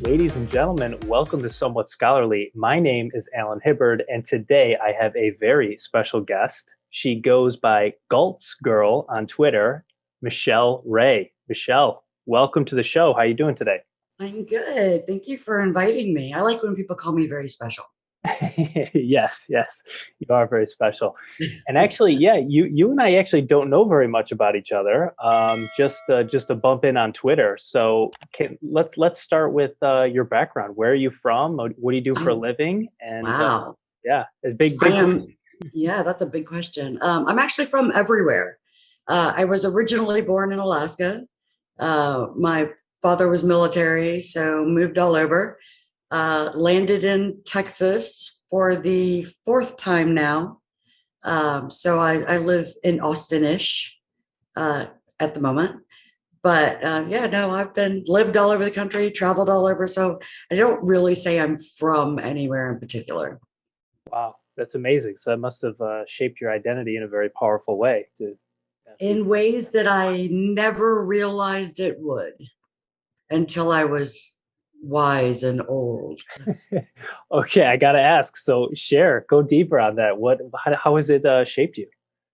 Ladies and gentlemen, welcome to Somewhat Scholarly. My name is Alan Hibbard, and today I have a very special guest. She goes by Galt'sGirl on Twitter, Michelle Ray. Michelle, welcome to the show. How are you doing today? I'm good. Thank you for inviting me. I like when people call me very special. Yes, you are very special. And actually, yeah, you and I actually don't know very much about each other. Just a bump in on Twitter. So let's start with your background. Where are you from? What do you do for a Oh, living? And wow. yeah, a big I question. am, yeah, that's a big question. I'm actually from everywhere. I was originally born in Alaska. My father was military, so moved all over. Landed in Texas for the fourth time now. So I live in Austin-ish uh, at the moment. But yeah, no, I've been lived all over the country, traveled all over. So I don't really say I'm from anywhere in particular. Wow, that's amazing. So that must have shaped your identity in a very powerful way to be. In ways that I never realized it would until I was wise and old. Okay, I gotta ask. So share, go deeper on that. How has it shaped you?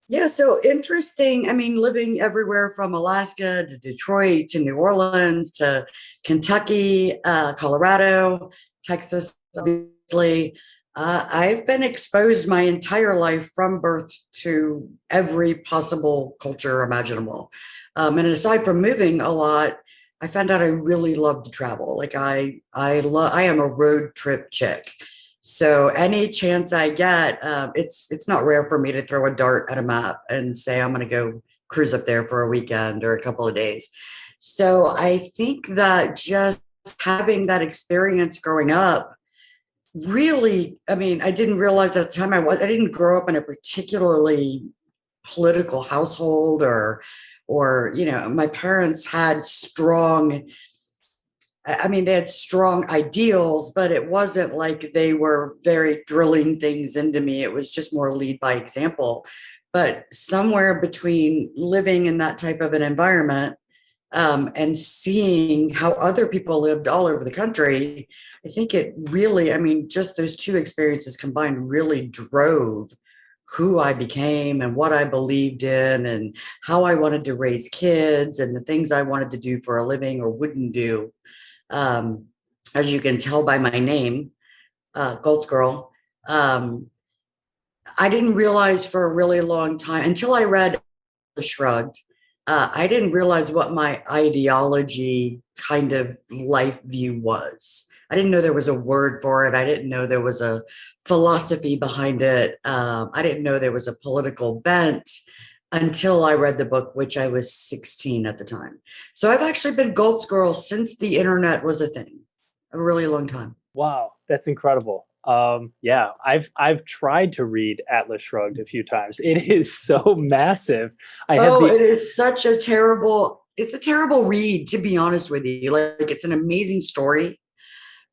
Yeah, so interesting. I mean, living everywhere from Alaska to Detroit to New Orleans to Kentucky, Colorado, Texas, obviously. I've been exposed my entire life from birth to every possible culture imaginable. And aside from moving a lot, I found out I really love to travel. I am a road trip chick. So any chance I get, it's not rare for me to throw a dart at a map and say I'm going to go cruise up there for a weekend or a couple of days. So I think that just having that experience growing up really, I mean, I didn't realize at the time I didn't grow up in a particularly political household or my parents had strong, I mean, they had strong ideals, but it wasn't like they were very drilling things into me. It was just more lead by example. But somewhere between living in that type of an environment and seeing how other people lived all over the country, I think it really, I mean, just those two experiences combined really drove who I became and what I believed in and how I wanted to raise kids and the things I wanted to do for a living or wouldn't do. um, as you can tell by my name, Galt'sGirl. Um, I didn't realize for a really long time until I read Shrugged. I didn't realize what my ideology kind of life view was. I didn't know there was a word for it. I didn't know there was a philosophy behind it. I didn't know there was a political bent until I read the book, which I was 16 at the time. So I've actually been Galt'sGirl since the internet was a thing, a really long time. Wow, that's incredible. Yeah, I've tried to read Atlas Shrugged a few times. It is so massive. I have Oh, the it is such a terrible, it's a terrible read, to be honest with you. Like it's an amazing story,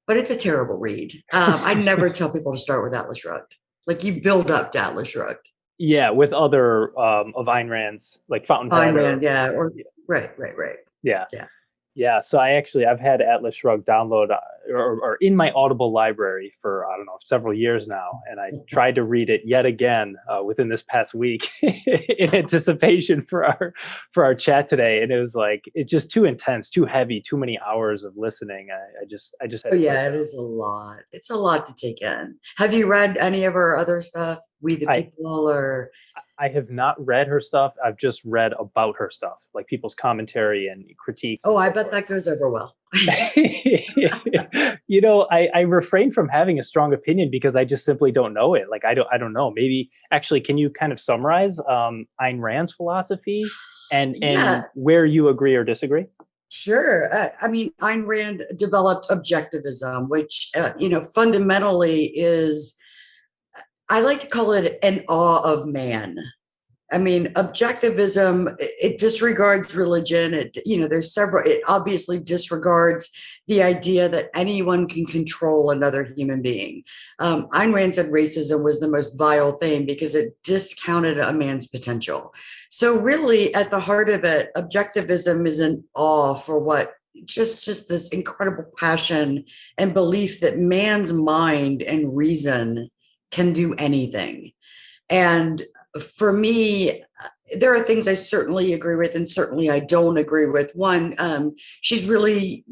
but it's a terrible read. I never tell people to start with Atlas Shrugged. Like you build up to Atlas Shrugged. yeah, with other of Ayn Rand's like Ayn Fountainhead Rand, or yeah, or right. yeah. Yeah. Yeah, so I've had Atlas Shrugged download or in my Audible library for I don't know several years now, and I tried to read it yet again within this past week in anticipation for our chat today, and it was like it's just too intense, too heavy, too many hours of listening. I just had Oh to put it yeah, it down. is a lot. It's a lot to take in. Have you read any of her other stuff? We the I People or I have not read her stuff. I've just read about her stuff, like people's commentary and critiques oh, and I so bet forth. that goes over well. I refrain from having a strong opinion because I just simply don't know it. Like I don't know. Maybe actually, can you kind of summarize Ayn Rand's philosophy and Yeah, where you agree or disagree? sure. I mean, Ayn Rand developed objectivism, which fundamentally is, I like to call it an awe of man. I mean, objectivism, it disregards religion. There's several, it obviously disregards the idea that anyone can control another human being. Ayn Rand said racism was the most vile thing because it discounted a man's potential. So, really, at the heart of it, objectivism is an awe for what just this incredible passion and belief that man's mind and reason can do anything. And for me, there are things I certainly agree with and certainly I don't agree with. One, she's really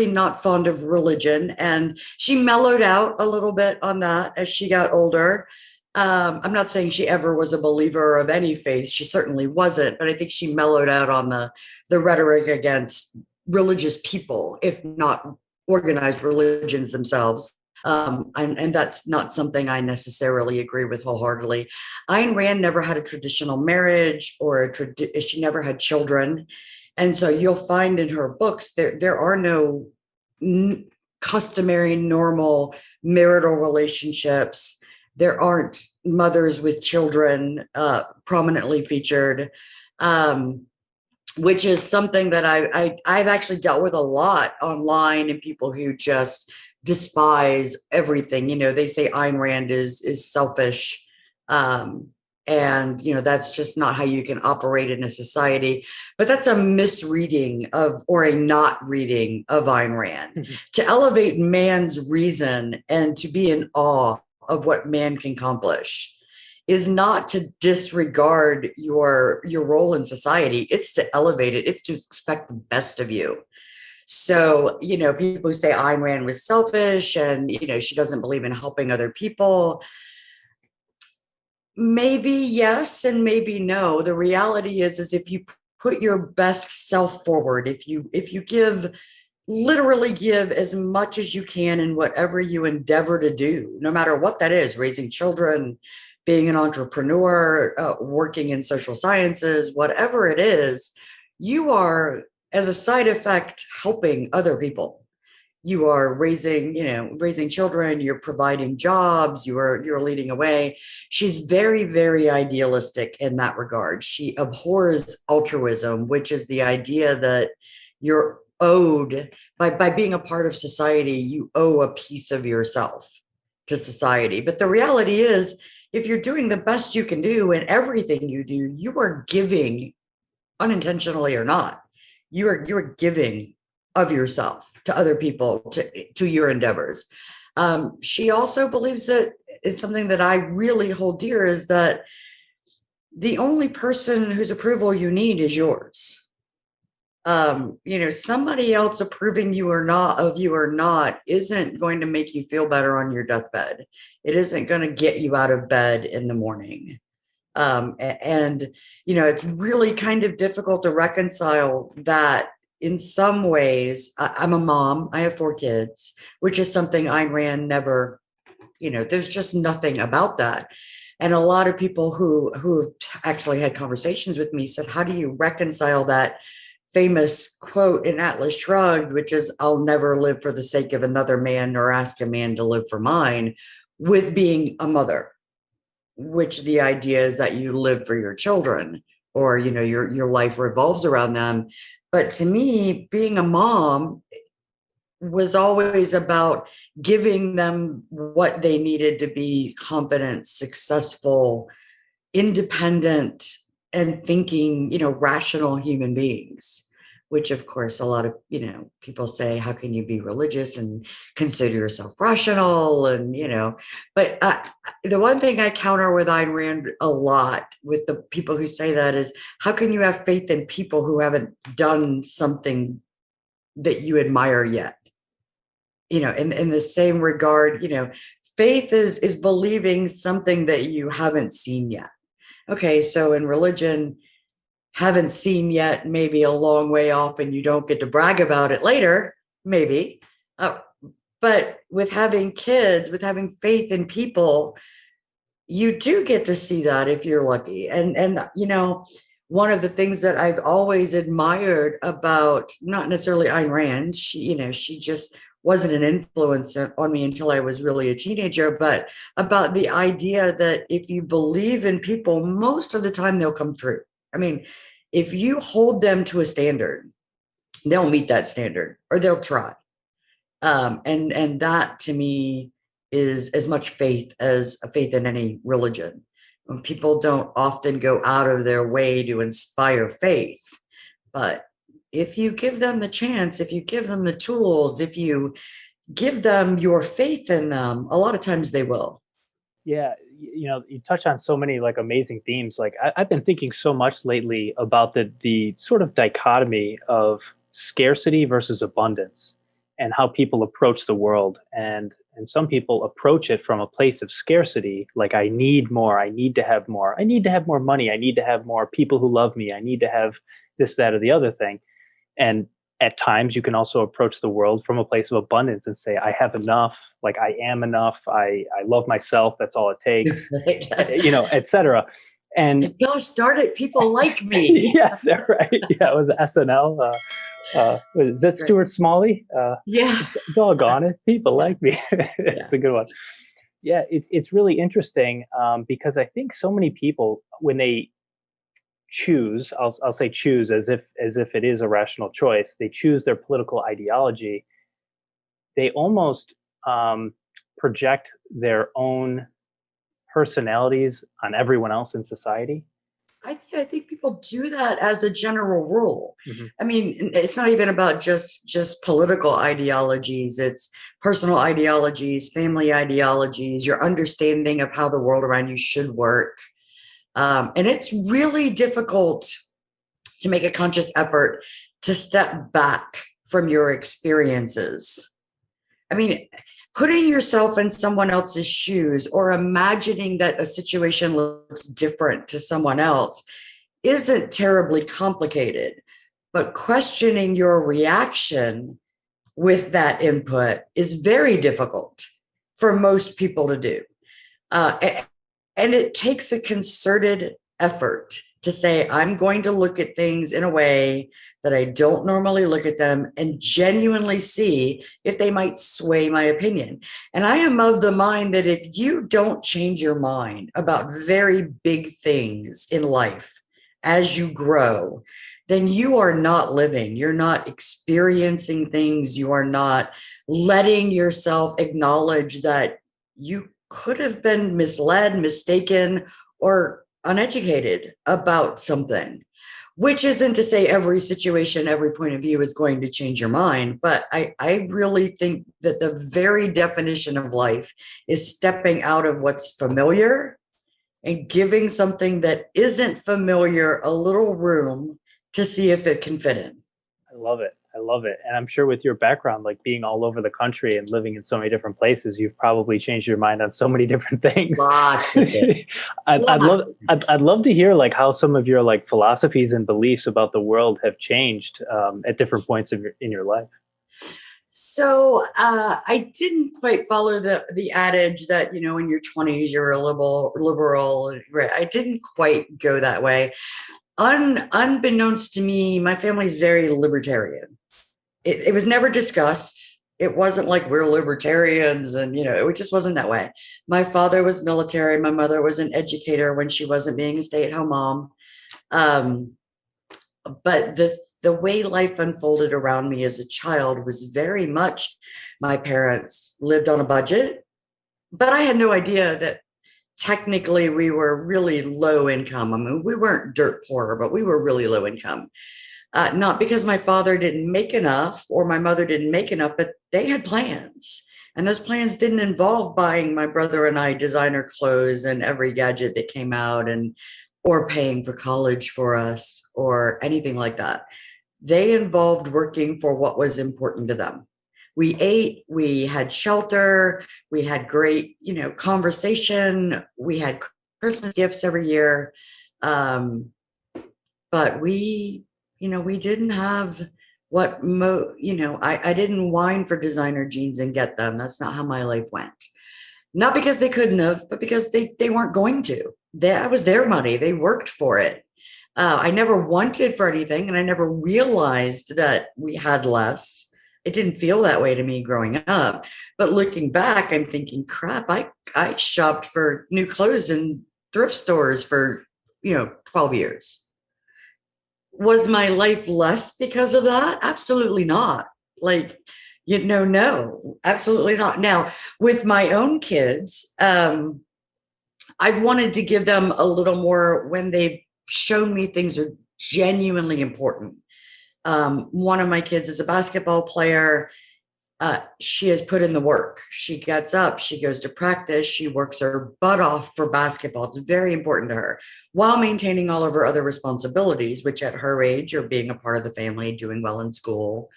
not fond of religion, and she mellowed out a little bit on that as she got older. I'm not saying she ever was a believer of any faith. She certainly wasn't, but I think she mellowed out on the rhetoric against religious people, if not organized religions themselves. And that's not something I necessarily agree with wholeheartedly. Ayn Rand never had a traditional marriage she never had children. And so you'll find in her books there are no customary, normal marital relationships. There aren't mothers with children prominently featured. Which is something that I've actually dealt with a lot online, and people who just despise everything. They say Ayn Rand is selfish, and that's just not how you can operate in a society. But that's a misreading of, or a not reading of, Ayn Rand. Mm-hmm. To elevate man's reason and to be in awe of what man can accomplish is not to disregard your role in society. It's to elevate it. It's to expect the best of you. So, people who say Ayn Rand was selfish and, she doesn't believe in helping other people, maybe yes and maybe no. The reality is if you put your best self forward, if you literally give as much as you can in whatever you endeavor to do, no matter what that is, raising children, being an entrepreneur, working in social sciences, whatever it is, you are, as a side effect, helping other people. You are raising children, you're providing jobs, you're leading a way. She's very, very idealistic in that regard. She abhors altruism, which is the idea that you're owed, by being a part of society, you owe a piece of yourself to society. But the reality is, if you're doing the best you can do in everything you do, you are giving, unintentionally or not. You're giving of yourself to other people, to your endeavors. She also believes that it's something that I really hold dear, is that the only person whose approval you need is yours. Somebody else approving you or not isn't going to make you feel better on your deathbed. It isn't going to get you out of bed in the morning. It's really kind of difficult to reconcile that. In some ways, I'm a mom, I have 4 kids, which is something Ayn Rand never, there's just nothing about that. And a lot of people who have actually had conversations with me said, how do you reconcile that famous quote in Atlas Shrugged, which is, I'll never live for the sake of another man nor ask a man to live for mine, with being a mother, which the idea is that you live for your children, or, your life revolves around them. But to me, being a mom was always about giving them what they needed to be competent, successful, independent, and thinking, rational human beings, which of course a lot of, people say, how can you be religious and consider yourself rational? And, but the one thing I counter with Ayn Rand a lot with the people who say that is, how can you have faith in people who haven't done something that you admire yet? In the same regard, faith is believing something that you haven't seen yet. Okay, so in religion, haven't seen yet, maybe a long way off, and you don't get to brag about it later, maybe. But with having kids, with having faith in people, you do get to see that if you're lucky. And one of the things that I've always admired about, not necessarily Ayn Rand, she just wasn't an influence on me until I was really a teenager, but about the idea that if you believe in people, most of the time they'll come true. I mean, if you hold them to a standard, they'll meet that standard, or they'll try. And that to me is as much faith as a faith in any religion. When people don't often go out of their way to inspire faith, but if you give them the chance, if you give them the tools, if you give them your faith in them, a lot of times they will. Yeah, you touch on so many like amazing themes. Like I've been thinking so much lately about the sort of dichotomy of scarcity versus abundance, and how people approach the world. And some people approach it from a place of scarcity, like I need more, I need to have more, I need to have more money, I need to have more people who love me, I need to have this, that, or the other thing. And at times you can also approach the world from a place of abundance and say, I have enough, like I am enough, I love myself, that's all it takes, etc. And Gosh darn it, people like me. yes, right. Yeah, it was SNL. Is that Right. Stuart Smalley? Yeah. Doggone it, people like me. Yeah. It's a good one. Yeah, it's really interesting, because I think so many people, when they choose, I'll say choose as if it is a rational choice, they choose their political ideology, they almost project their own personalities on everyone else in society. I think people do that as a general rule. Hmm. I mean, it's not even about just political ideologies. It's personal ideologies, family ideologies, your understanding of how the world around you should work. And it's really difficult to make a conscious effort to step back from your experiences. I mean, putting yourself in someone else's shoes or imagining that a situation looks different to someone else isn't terribly complicated, but questioning your reaction with that input is very difficult for most people to do. And it takes a concerted effort to say, I'm going to look at things in a way that I don't normally look at them and genuinely see if they might sway my opinion. And I am of the mind that if you don't change your mind about very big things in life as you grow, then you are not living. You're not experiencing things. You are not letting yourself acknowledge that you could have been misled, mistaken, or uneducated about something, which isn't to say every situation, every point of view is going to change your mind. But I really think that the very definition of life is stepping out of what's familiar and giving something that isn't familiar a little room to see if it can fit in. I love it. I love it. And I'm sure with your background, like being all over the country and living in so many different places, you've probably changed your mind on so many different things. Lots of things. I'd Lots love, of things. I'd love to hear like how some of your like philosophies and beliefs about the world have changed, at different points in your life. So I didn't quite follow the adage that in your 20s you're a liberal. Right? I didn't quite go that way. Unbeknownst to me, my family's very libertarian. It was never discussed. It wasn't like we're libertarians, and it just wasn't that way. My father was military. My mother was an educator when she wasn't being a stay-at-home mom. Um, but the way life unfolded around me as a child was very much my parents lived on a budget, but I had no idea that technically we were really low income. I mean, we weren't dirt poor, but we were really low income. Not because my father didn't make enough or my mother didn't make enough, but they had plans. And those plans didn't involve buying my brother and I designer clothes and every gadget that came out and or paying for college for us or anything like that. They involved working for what was important to them. We ate, we had shelter, we had great, conversation, we had Christmas gifts every year. But we didn't have I didn't whine for designer jeans and get them. That's not how my life went. Not because they couldn't have, but because they weren't going to. That was their money. They worked for it. I never wanted for anything, and I never realized that we had less. It didn't feel that way to me growing up. But looking back, I'm thinking, crap, I shopped for new clothes in thrift stores for 12 years. Was my life less because of that? Absolutely not. Like, no, absolutely not. Now, with my own kids, I've wanted to give them a little more when they've shown me things are genuinely important. One of my kids is a basketball player. She has put in the work. She gets up, she goes to practice, she works her butt off for basketball. It's very important to her while maintaining all of her other responsibilities, which at her age are being a part of the family, doing well in school,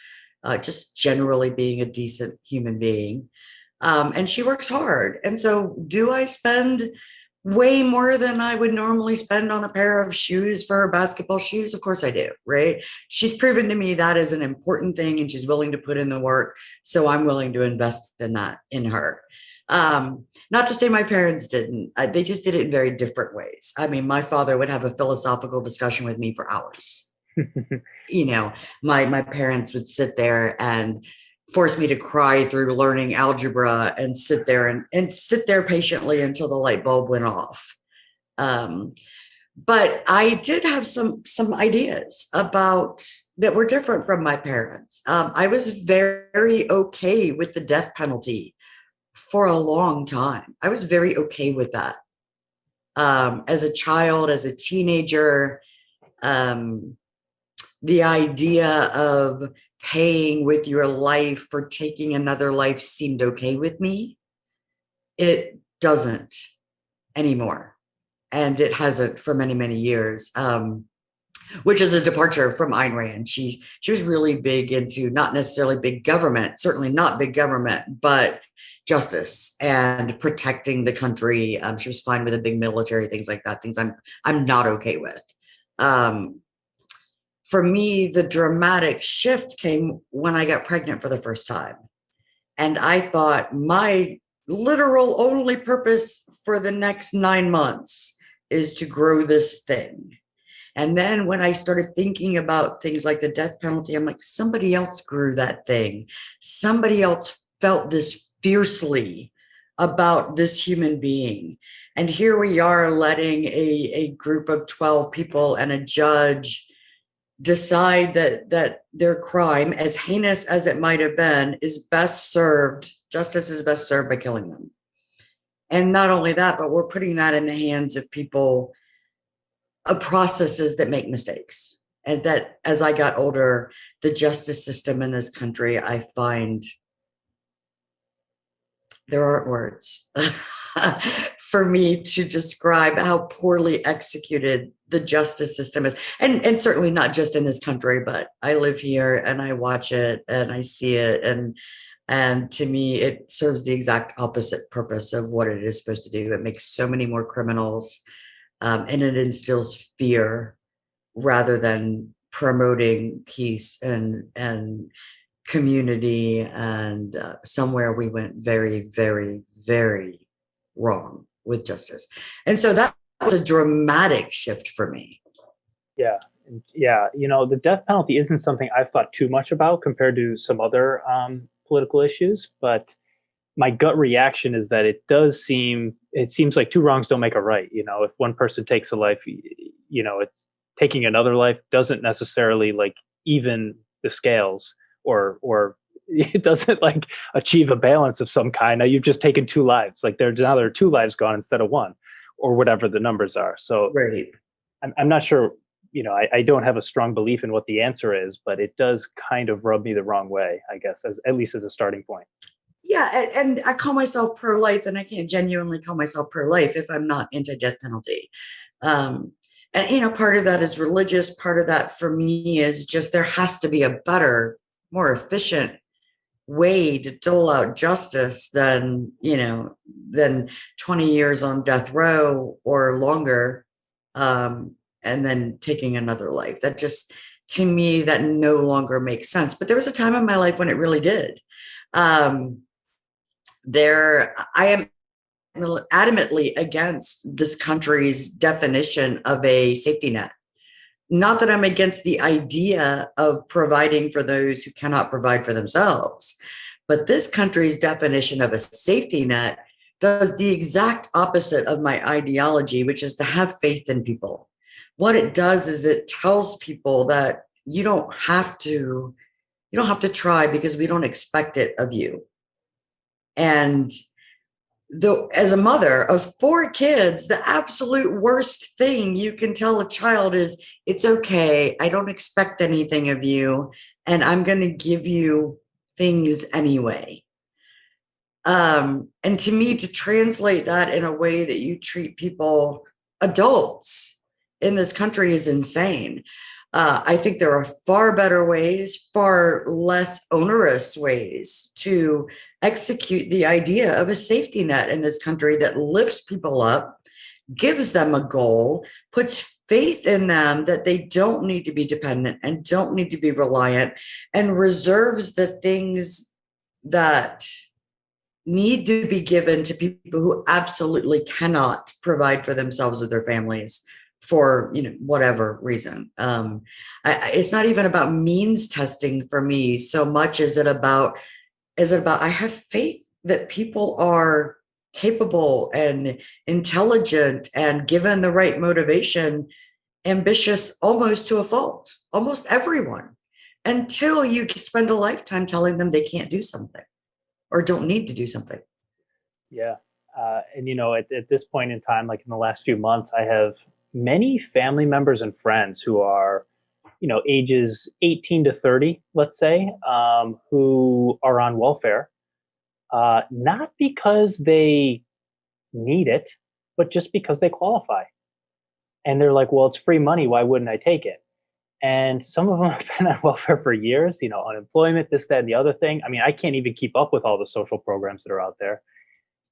just generally being a decent human being. And she works hard. And so, do I spend way more than I would normally spend on a pair of shoes for her basketball shoes? Of course I do, right? She's proven to me that is an important thing and she's willing to put in the work. So I'm willing to invest in that in her. Not to say my parents didn't, they just did it in very different ways. I mean, my father would have a philosophical discussion with me for hours. You know, my parents would sit there and force me to cry through learning algebra and sit there and sit there patiently until the light bulb went off. Um, but I did have some ideas about that were different from my parents. I was very okay with the death penalty for a long time. I was very okay with that. As a child, as a teenager, um, the idea of paying with your life for taking another life seemed okay with me. It doesn't anymore. And it hasn't for many, many years, which is a departure from Ayn Rand. She was really big into not necessarily big government, certainly not big government, but justice and protecting the country. She was fine with the big military, things like that, things I'm not okay with. Um, for me, the dramatic shift came when I got pregnant for the first time. And I thought my literal only purpose for the next 9 months is to grow this thing. And then when I started thinking about things like the death penalty, I'm like, somebody else grew that thing. Somebody else felt this fiercely about this human being. And here we are letting a group of 12 people and a judge decide that their crime, as heinous as it might have been, is best served, justice is best served by killing them. And not only that, but we're putting that in the hands of people, of processes that make mistakes. And that as I got older, the justice system in this country, I find there aren't words for me to describe how poorly executed the justice system is. And certainly not just in this country, but I live here and I watch it and I see it. And to me, it serves the exact opposite purpose of what it is supposed to do. It makes so many more criminals, and it instills fear rather than promoting peace and community. And somewhere we went very, very, very wrong with justice. And so that was a dramatic shift for me. Yeah. Yeah. You know, the death penalty isn't something I've thought too much about compared to some other political issues, but my gut reaction is that it seems like two wrongs don't make a right. You know, if one person takes a life, you know, it's taking another life doesn't necessarily like even the scales, or it doesn't like achieve a balance of some kind. Now you've just taken two lives. Like there are two lives gone instead of one, or whatever the numbers are. So Right. I'm not sure. You know, I don't have a strong belief in what the answer is, but it does kind of rub me the wrong way, I guess, as at least as a starting point. Yeah. And I call myself pro life, and I can't genuinely call myself pro life if I'm not anti death penalty. Um, and, part of that is religious. Part of that for me is just there has to be a better, more efficient way to dole out justice than 20 years on death row or longer, and then taking another life. That just, to me, that no longer makes sense. But there was a time in my life when it really did. um, I am adamantly against this country's definition of a safety net. Not that I'm against the idea of providing for those who cannot provide for themselves, but this country's definition of a safety net does the exact opposite of my ideology, which is to have faith in people. What it does is it tells people that you don't have to try because we don't expect it of you. And though, as a mother of 4 kids, the absolute worst thing you can tell a child is, it's okay. I don't expect anything of you, and I'm going to give you things anyway. And to me, to translate that in a way that you treat people, adults in this country, is insane. I think there are far better ways, far less onerous ways to execute the idea of a safety net in this country that lifts people up, gives them a goal, puts faith in them that they don't need to be dependent and don't need to be reliant, and reserves the things that need to be given to people who absolutely cannot provide for themselves or their families for whatever reason. It's not even about means testing for me so much as it about I have faith that people are capable and intelligent and, given the right motivation, ambitious almost to a fault, almost everyone, until you spend a lifetime telling them they can't do something or don't need to do something. Yeah. And at this point in time, like in the last few months, I have many family members and friends who are, ages 18 to 30, let's say, who are on welfare, not because they need it, but just because they qualify. And they're like, well, it's free money. Why wouldn't I take it? And some of them have been on welfare for years, unemployment, this, that, and the other thing. I mean, I can't even keep up with all the social programs that are out there.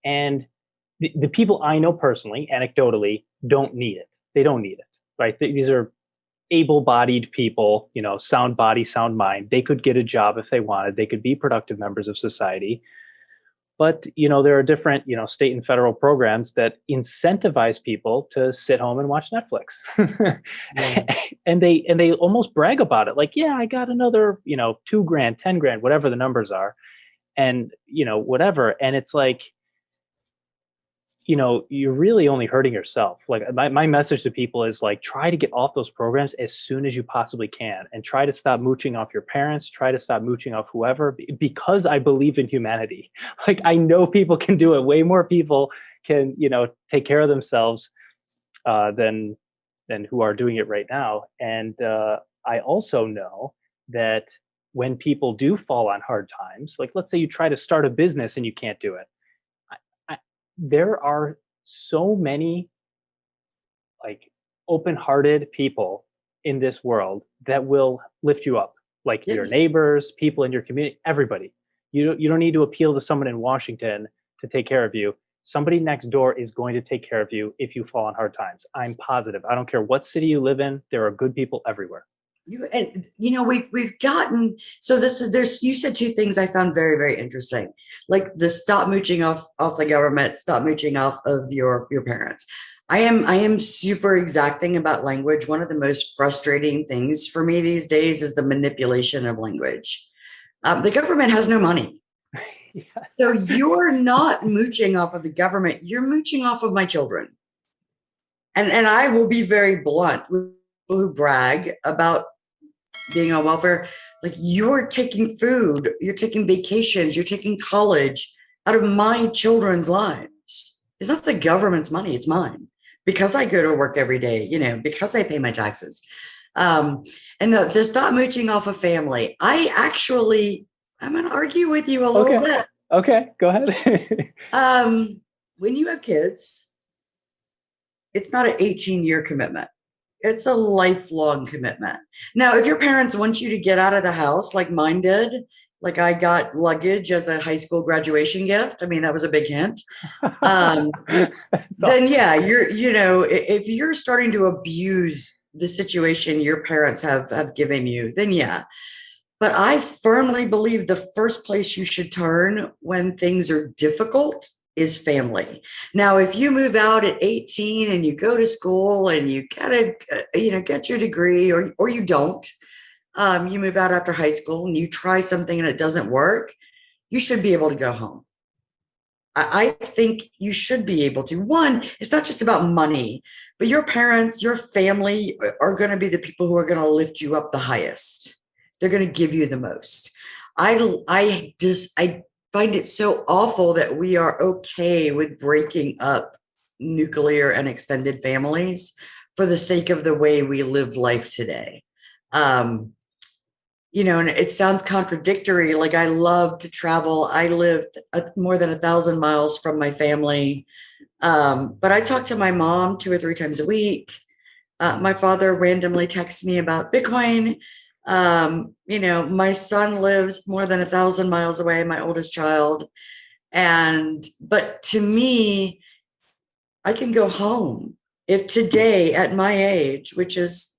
And the people I know personally, anecdotally, don't need it. They don't need it, right? These are able-bodied people, sound body, sound mind. They could get a job if they wanted. They could be productive members of society. But, there are different, state and federal programs that incentivize people to sit home and watch Netflix. Yeah. and they almost brag about it. Like, yeah, I got another, $2,000, $10,000, whatever the numbers are. And, whatever. And it's like, you're really only hurting yourself. Like my message to people is like, try to get off those programs as soon as you possibly can, and try to stop mooching off your parents, try to stop mooching off whoever, because I believe in humanity. Like, I know people can do it. Way more people can, take care of themselves than who are doing it right now. And I also know that when people do fall on hard times, like let's say you try to start a business and you can't do it, there are so many like open-hearted people in this world that will lift you up, like your Yes. neighbors, people in your community, everybody. You don't need to appeal to someone in Washington to take care of you. Somebody next door is going to take care of you if you fall on hard times. I'm positive. I don't care what city you live in. There are good people everywhere. We've gotten, so this is, there's, you said 2 things I found very, very interesting, like the stop mooching off the government, stop mooching off of your parents. I am super exacting about language. One of the most frustrating things for me these days is the manipulation of language. The government has no money. Yes. So you're not mooching off of the government, you're mooching off of my children. And I will be very blunt with people who brag about being on welfare. Like, you're taking food, you're taking vacations, you're taking college out of my children's lives. It's not the government's money, it's mine, because I go to work every day, because I pay my taxes. And the stop mooching off a family, I'm going to argue with you a little bit. Okay, go ahead. When you have kids, it's not an 18-year commitment. It's a lifelong commitment. Now, if your parents want you to get out of the house like mine did, like I got luggage as a high school graduation gift, I mean, that was a big hint. Then yeah, if you're starting to abuse the situation your parents have given you, then yeah. But I firmly believe the first place you should turn when things are difficult is family. Now, if you move out at 18 and you go to school and you gotta, get your degree, or you don't, you move out after high school and you try something and it doesn't work, you should be able to go home. I think you should be able to. One, it's not just about money, but your parents, your family are going to be the people who are going to lift you up the highest. They're going to give you the most. I find it so awful that we are okay with breaking up nuclear and extended families for the sake of the way we live life today. Um, and it sounds contradictory. Like, I love to travel. I lived more than 1,000 miles from my family. But I talk to my mom 2 or 3 times a week. My father randomly texts me about Bitcoin. My son lives more than 1,000 miles away, my oldest child. But to me, I can go home. If today at my age, which is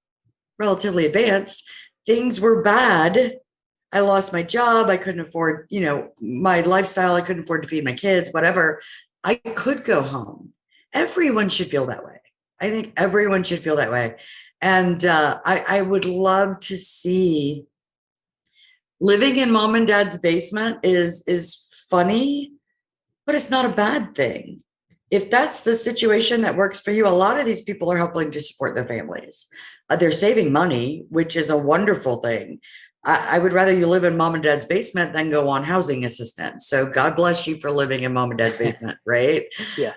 relatively advanced, things were bad, I lost my job, I couldn't afford, my lifestyle, I couldn't afford to feed my kids, whatever, I could go home. Everyone should feel that way. I think everyone should feel that way. And I would love to see, living in mom and dad's basement is funny, but it's not a bad thing. If that's the situation that works for you, a lot of these people are helping to support their families. They're saving money, which is a wonderful thing. I would rather you live in mom and dad's basement than go on housing assistance. So God bless you for living in mom and dad's basement, right? Yeah.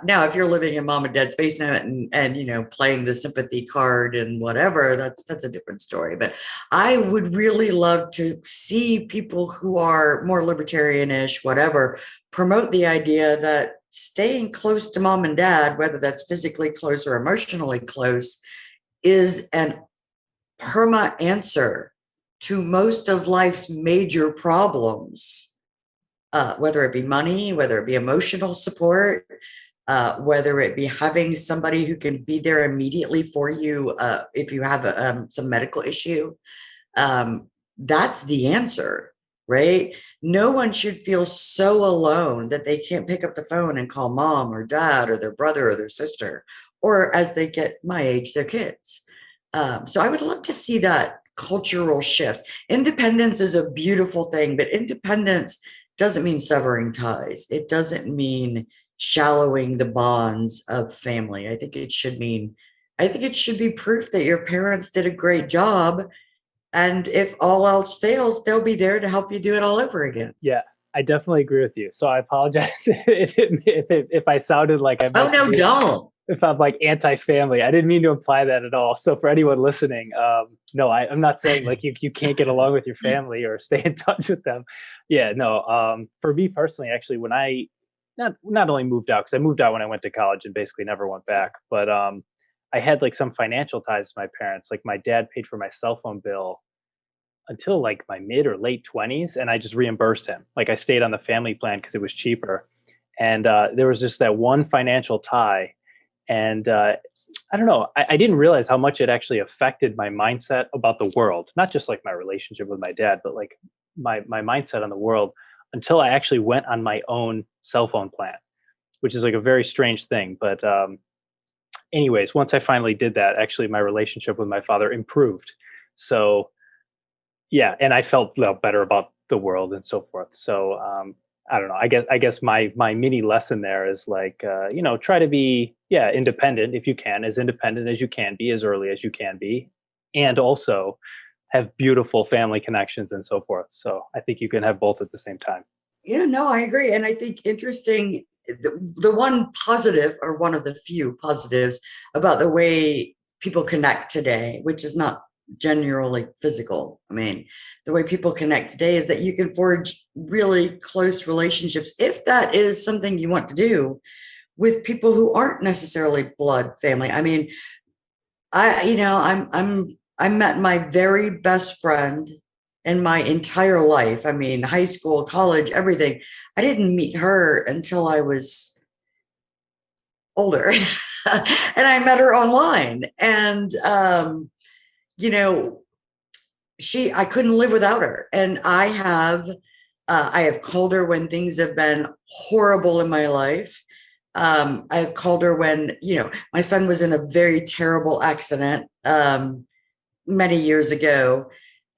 Now, if you're living in mom and dad's basement and playing the sympathy card and whatever, that's a different story. But I would really love to see people who are more libertarian-ish, whatever, promote the idea that staying close to mom and dad, whether that's physically close or emotionally close, is an perma answer to most of life's major problems, whether it be money, whether it be emotional support, whether it be having somebody who can be there immediately for you if you have some medical issue. That's the answer, right? No one should feel so alone that they can't pick up the phone and call mom or dad or their brother or their sister, or as they get my age, their kids. So I would love to see that cultural shift. Independence is a beautiful thing, but independence doesn't mean severing ties. It doesn't mean shallowing the bonds of family. I think it should be proof that your parents did a great job. And if all else fails, they'll be there to help you do it all over again. Yeah, I definitely agree with you. So I apologize if I sounded like I Oh, meant to no, be, don't. if I'm like anti-family. I didn't mean to imply that at all. So for anyone listening, no, I'm not saying like you can't get along with your family or stay in touch with them. Yeah, no. For me personally, actually, when I not only moved out, because I moved out when I went to college and basically never went back, but I had like some financial ties to my parents. Like my dad paid for my cell phone bill until like my mid or late 20s, and I just reimbursed him. Like I stayed on the family plan because it was cheaper. And there was just that one financial tie. And I don't know, I didn't realize how much it actually affected my mindset about the world, not just like my relationship with my dad, but like my mindset on the world, until I actually went on my own cell phone plan, which is like a very strange thing. But anyways, once I finally did that, actually my relationship with my father improved. So yeah, and I felt better about the world and so forth. So I don't know. I guess my mini lesson there is like try to be independent if you can, as independent as you can be, as early as you can be, and also have beautiful family connections and so forth. So I think you can have both at the same time. Yeah, no, I agree. And I think interesting, the one positive, or one of the few positives about the way people connect today, which is not generally physical. I mean, the way people connect today is that you can forge really close relationships, if that is something you want to do, with people who aren't necessarily blood family. I mean, I met my very best friend in my entire life. I mean, high school, college, everything. I didn't meet her until I was older. And I met her online. And you know, I couldn't live without her. And I have called her when things have been horrible in my life. I've called her when, my son was in a very terrible accident many years ago.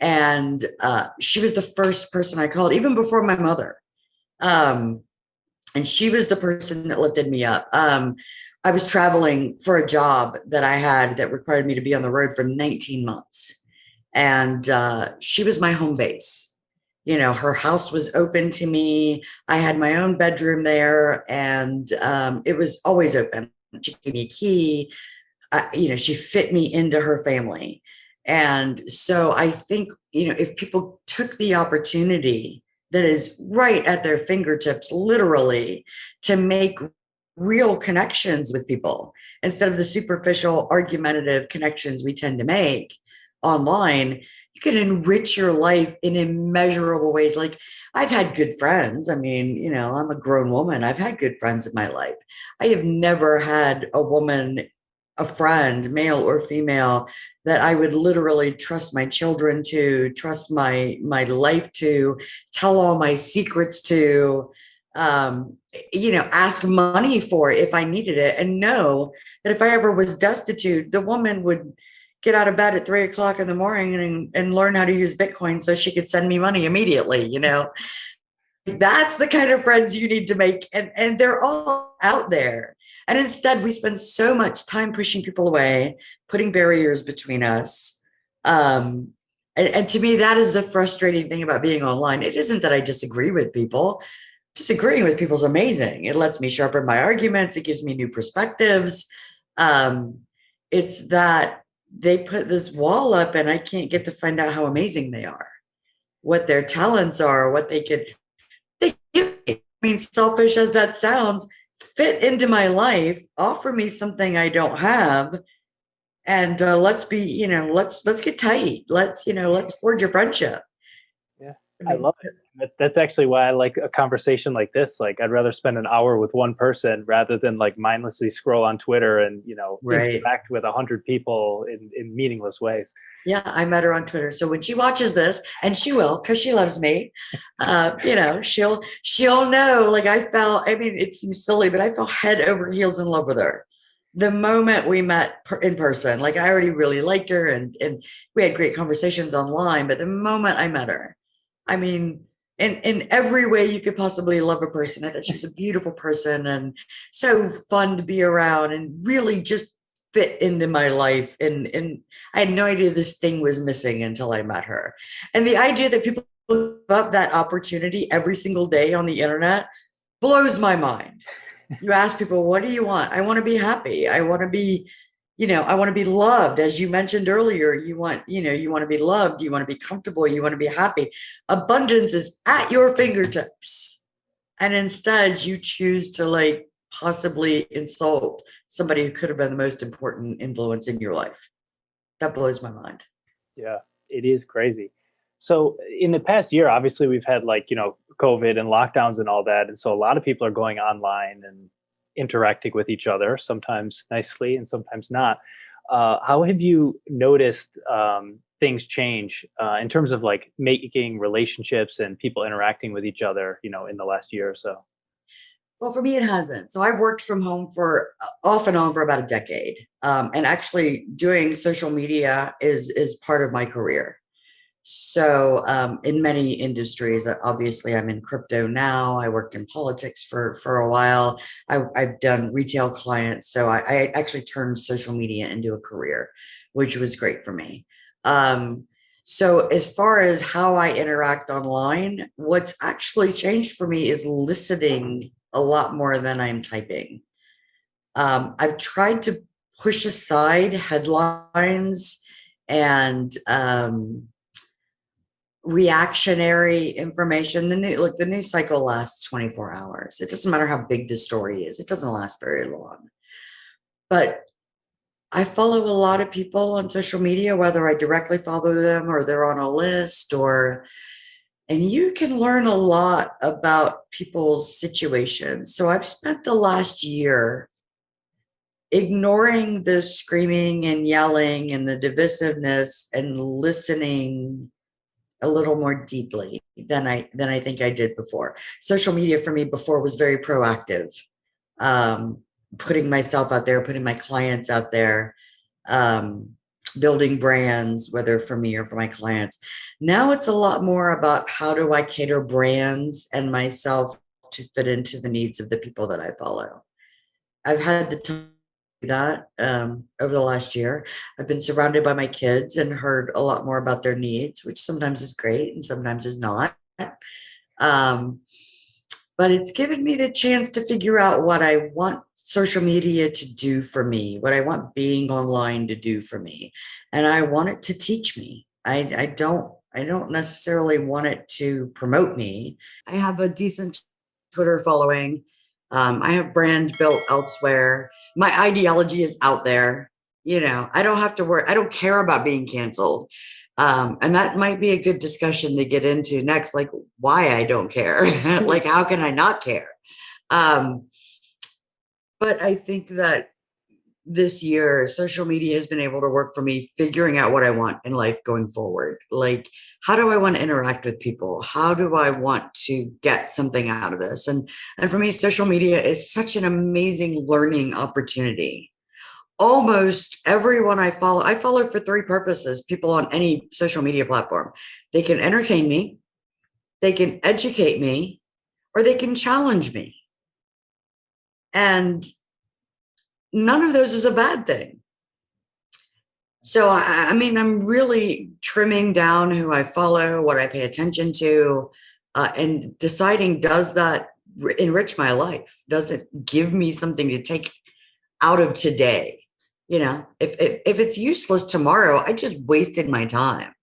And she was the first person I called, even before my mother. Um, and she was the person that lifted me up. I was traveling for a job that I had that required me to be on the road for 19 months. And she was my home base. Her house was open to me. I had my own bedroom there, and it was always open. She gave me a key. She fit me into her family. And so I think, if people took the opportunity that is right at their fingertips, literally, to make real connections with people instead of the superficial argumentative connections we tend to make online, you can enrich your life in immeasurable ways. Like, I've had good friends. I mean, I'm a grown woman. I've had good friends in my life. I have never had a friend, male or female, that I would literally trust my children to, trust my life to, tell all my secrets to, ask money for if I needed it, and know that if I ever was destitute, the woman would get out of bed at 3 o'clock in the morning and learn how to use Bitcoin so she could send me money immediately. That's the kind of friends you need to make. And they're all out there. And instead, we spend so much time pushing people away, putting barriers between us. And to me, that is the frustrating thing about being online. It isn't that I disagree with people. Disagreeing with people is amazing. It lets me sharpen my arguments. It gives me new perspectives. Um, it's that they put this wall up and I can't get to find out how amazing they are, what their talents are, what I mean, selfish as that sounds, fit into my life, offer me something I don't have, and let's get tight. Let's forge a friendship. Yeah, I I mean, love it. That's actually why I like a conversation like this. Like, I'd rather spend an hour with one person rather than like mindlessly scroll on Twitter and right. interact with 100 people in meaningless ways. Yeah, I met her on Twitter. So when she watches this, and she will, because she loves me, she'll know. Like, I mean, it seems silly, but I fell head over heels in love with her the moment we met in person. Like, I already really liked her, and we had great conversations online. But the moment I met her, I mean, in every way you could possibly love a person, I thought she was a beautiful person and so fun to be around, and really just fit into my life. And I had no idea this thing was missing until I met her. And the idea that people give up that opportunity every single day on the internet blows my mind. You ask people, what do you want? I want to be happy. I want to be loved. As you mentioned earlier, you want to be loved. You want to be comfortable. You want to be happy. Abundance is at your fingertips. And instead you choose to, like, possibly insult somebody who could have been the most important influence in your life. That blows my mind. Yeah, it is crazy. So in the past year, obviously we've had like, COVID and lockdowns and all that. And so a lot of people are going online and interacting with each other, sometimes nicely and sometimes not. How have you noticed things change in terms of like making relationships and people interacting with each other, in the last year or so? Well, for me, it hasn't. So I've worked from home for off and on for about a decade. And actually doing social media is part of my career. So, in many industries, obviously, I'm in crypto now. I worked in politics for a while. I've done retail clients, so I actually turned social media into a career, which was great for me. Um, so, as far as how I interact online, what's actually changed for me is listening a lot more than I'm typing. I've tried to push aside headlines and reactionary information. The news cycle lasts 24 hours. It doesn't matter how big the story is. It doesn't last very long. But I follow a lot of people on social media, whether I directly follow them or they're on a list, and you can learn a lot about people's situations. So I've spent the last year ignoring the screaming and yelling and the divisiveness and listening a little more deeply than I think I did before. Social media for me before was very proactive, um, putting myself out there, putting my clients out there, um, building brands, whether for me or for my clients. Now it's a lot more about how do I cater brands and myself to fit into the needs of the people that I follow. I've had the time to do that over the last year. I've been surrounded by my kids and heard a lot more about their needs, which sometimes is great and sometimes is not. Um, but it's given me the chance to figure out what I want social media to do for me, what I want being online to do for me. And I want it to teach me. I don't necessarily want it to promote me. I have a decent Twitter following. I have brand built elsewhere. My ideology is out there. I don't have to worry. I don't care about being canceled. And that might be a good discussion to get into next, like why I don't care. Like, how can I not care? Um, but I think that this year, social media has been able to work for me figuring out what I want in life going forward. Like, how do I want to interact with people? How do I want to get something out of this? And for me, social media is such an amazing learning opportunity. Almost everyone I follow for three purposes, people on any social media platform. They can entertain me, they can educate me, or they can challenge me. And none of those is a bad thing. So, I mean, I'm really trimming down who I follow, what I pay attention to, and deciding, does that enrich my life? Does it give me something to take out of today? If it's useless tomorrow, I just wasted my time.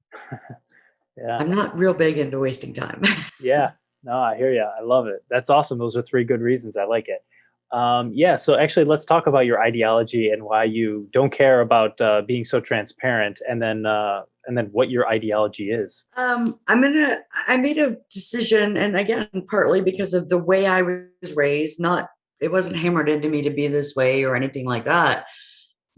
Yeah. I'm not real big into wasting time. Yeah. No, I hear you. I love it. That's awesome. Those are three good reasons. I like it. Yeah. So actually, let's talk about your ideology and why you don't care about being so transparent, and then what your ideology is. I made a decision, and again, partly because of the way I was raised, not, it wasn't hammered into me to be this way or anything like that.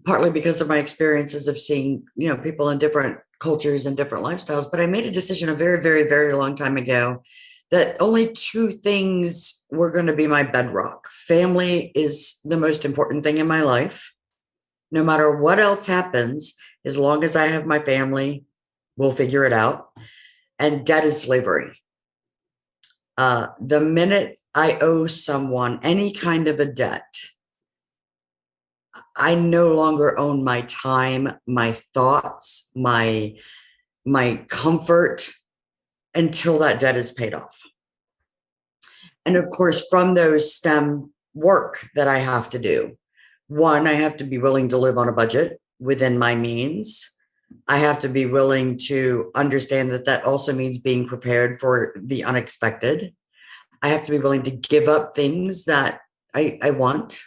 Partly because of my experiences of seeing, people in different cultures and different lifestyles. But I made a decision a very, very, very long time ago that only two things were going to be my bedrock. Family is the most important thing in my life. No matter what else happens, as long as I have my family, we'll figure it out. And debt is slavery. The minute I owe someone any kind of a debt, I no longer own my time, my thoughts, my comfort until that debt is paid off. And of course, from those stem work that I have to do. One, I have to be willing to live on a budget within my means. I have to be willing to understand that that also means being prepared for the unexpected. I have to be willing to give up things that I want,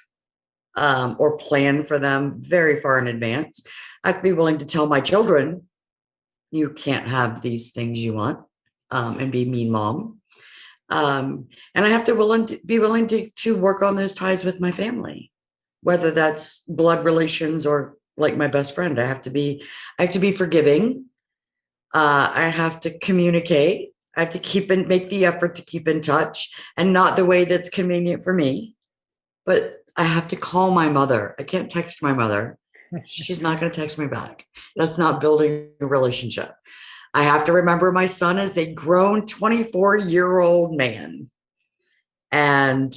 or plan for them very far in advance. I have to be willing to tell my children, you can't have these things you want, and be mean mom. And I have to be willing to work on those ties with my family, whether that's blood relations or like my best friend. I have to be forgiving. I have to communicate. I have to make the effort to keep in touch, and not the way that's convenient for me. But I have to call my mother. I can't text my mother. She's not going to text me back. That's not building a relationship. I have to remember my son is a grown 24-year-old man, and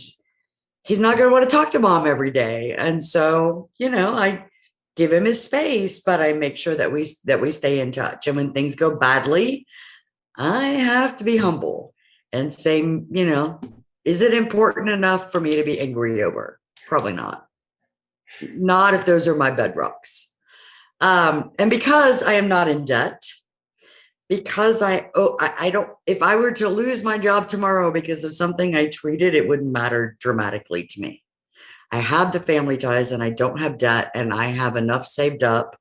he's not going to want to talk to mom every day. And so, I give him his space, but I make sure that we stay in touch. And when things go badly, I have to be humble and say, is it important enough for me to be angry over? Probably not. Not if those are my bedrocks. And because I am not in debt, because I don't, if I were to lose my job tomorrow because of something I tweeted, it wouldn't matter dramatically to me. I have the family ties and I don't have debt, and I have enough saved up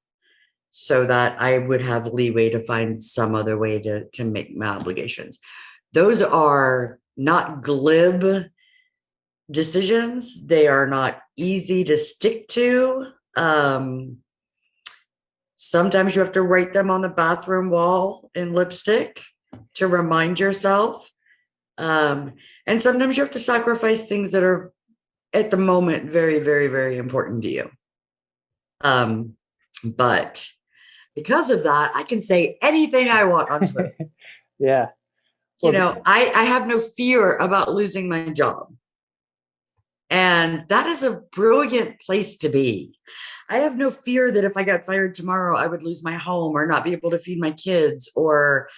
so that I would have leeway to find some other way to make my obligations. Those are not glib decisions. They are not easy to stick to. Sometimes you have to write them on the bathroom wall in lipstick to remind yourself. And sometimes you have to sacrifice things that are at the moment very, very, very important to you. But because of that, I can say anything I want on Twitter. Yeah. I have no fear about losing my job. And that is a brilliant place to be. I have no fear that if I got fired tomorrow, I would lose my home or not be able to feed my kids, or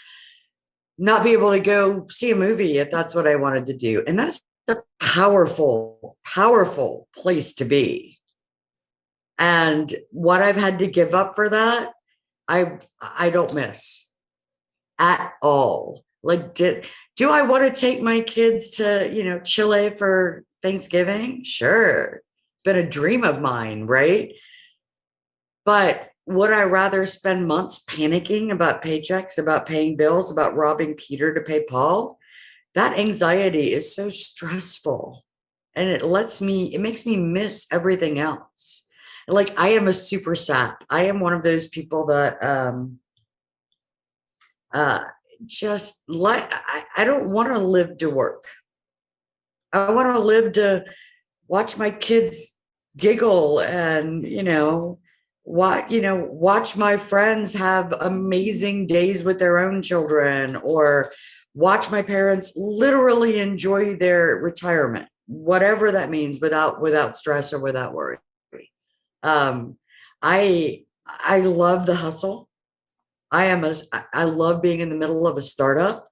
not be able to go see a movie if that's what I wanted to do. And that's a powerful, powerful place to be. And what I've had to give up for that, I don't miss at all. Like, do I want to take my kids to, Chile for Thanksgiving? Sure. It's been a dream of mine, right? But would I rather spend months panicking about paychecks, about paying bills, about robbing Peter to pay Paul? That anxiety is so stressful, and it makes me miss everything else. Like, I am a super sap. I am one of those people that uh just like, I don't want to live to work. I want to live to watch my kids giggle and, watch my friends have amazing days with their own children, or watch my parents literally enjoy their retirement, whatever that means, without stress or without worry. Um, I love the hustle. I love being in the middle of a startup,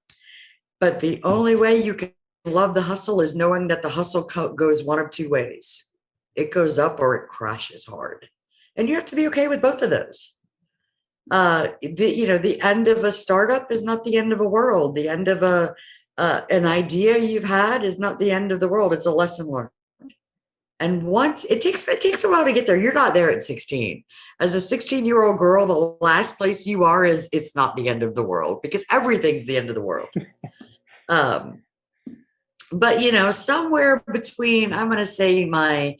but the only way you can love the hustle is knowing that the hustle goes one of two ways. It goes up or it crashes hard. And you have to be okay with both of those. The end of a startup is not the end of a world. The end of an idea you've had is not the end of the world. It's a lesson learned. And once it takes a while to get there. You're not there at 16. As a 16-year-old girl, the last place you are is, it's not the end of the world, because everything's the end of the world. But somewhere between, I'm going to say, my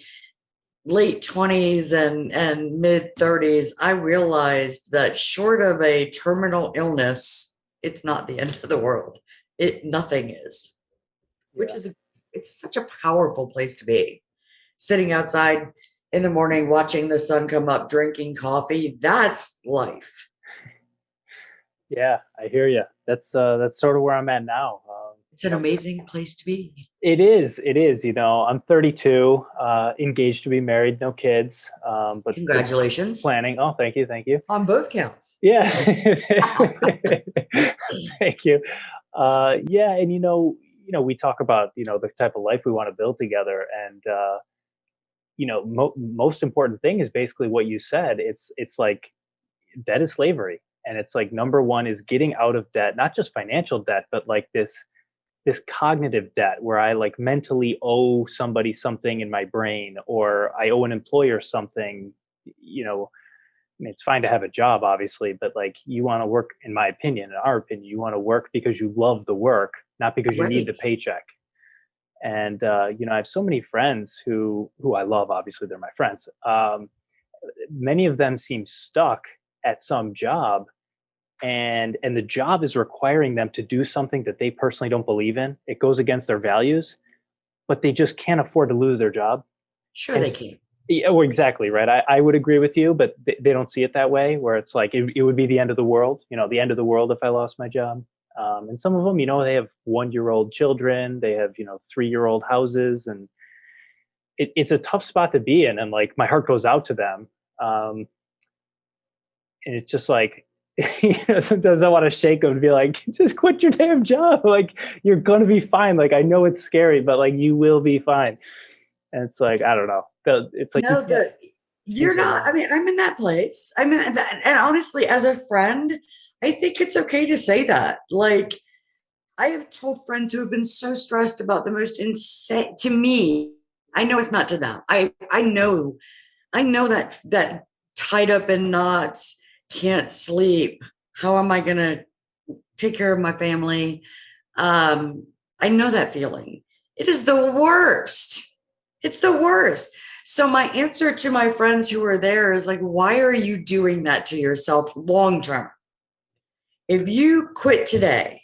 late 20s and mid 30s, I realized that short of a terminal illness, it's not the end of the world. Nothing is, which Yeah. is it's such a powerful place to be. Sitting outside in the morning, watching the sun come up, drinking coffee, that's life. Yeah, I hear you. That's sort of where I'm at now. It's an amazing place to be. It is. It is. I'm 32, engaged to be married, no kids, but Congratulations planning. Oh, thank you, thank you. on both counts. Yeah, thank you. Yeah, and we talk about the type of life we want to build together, and most important thing is basically what you said. It's like debt is slavery, and it's like number one is getting out of debt, not just financial debt, but like this cognitive debt where I like mentally owe somebody something in my brain, or I owe an employer something. I mean, it's fine to have a job, obviously, but like you want to work, in my opinion, in our opinion, you want to work because you love the work, not because you need the Right. paycheck. And I have so many friends who I love. Obviously, they're my friends. Many of them seem stuck at some job, and the job is requiring them to do something that they personally don't believe in. It goes against their values, but they just can't afford to lose their job. Sure, And they can. yeah, well, exactly right. I would agree with you, but they don't see it that way. Where it's like it would be the end of the world. The end of the world if I lost my job. And some of them, they have 1-year-old children. They have 3-year-old houses, and it's a tough spot to be in. And like my heart goes out to them. And it's just like sometimes I want to shake them and be like, just quit your damn job. Like you're gonna be fine. Like I know it's scary, but like you will be fine. And it's like I don't know. It's like you No, can't you're choose your not. I life. mean, I'm in that place. I mean, and honestly, as a friend, I think it's okay to say that. Like, I have told friends who have been so stressed about the most insane, to me. I know it's not to them. I know that tied up in knots, can't sleep. How am I going to take care of my family? I know that feeling. It is the worst. It's the worst. So my answer to my friends who are there is like, why are you doing that to yourself long term? If you quit today,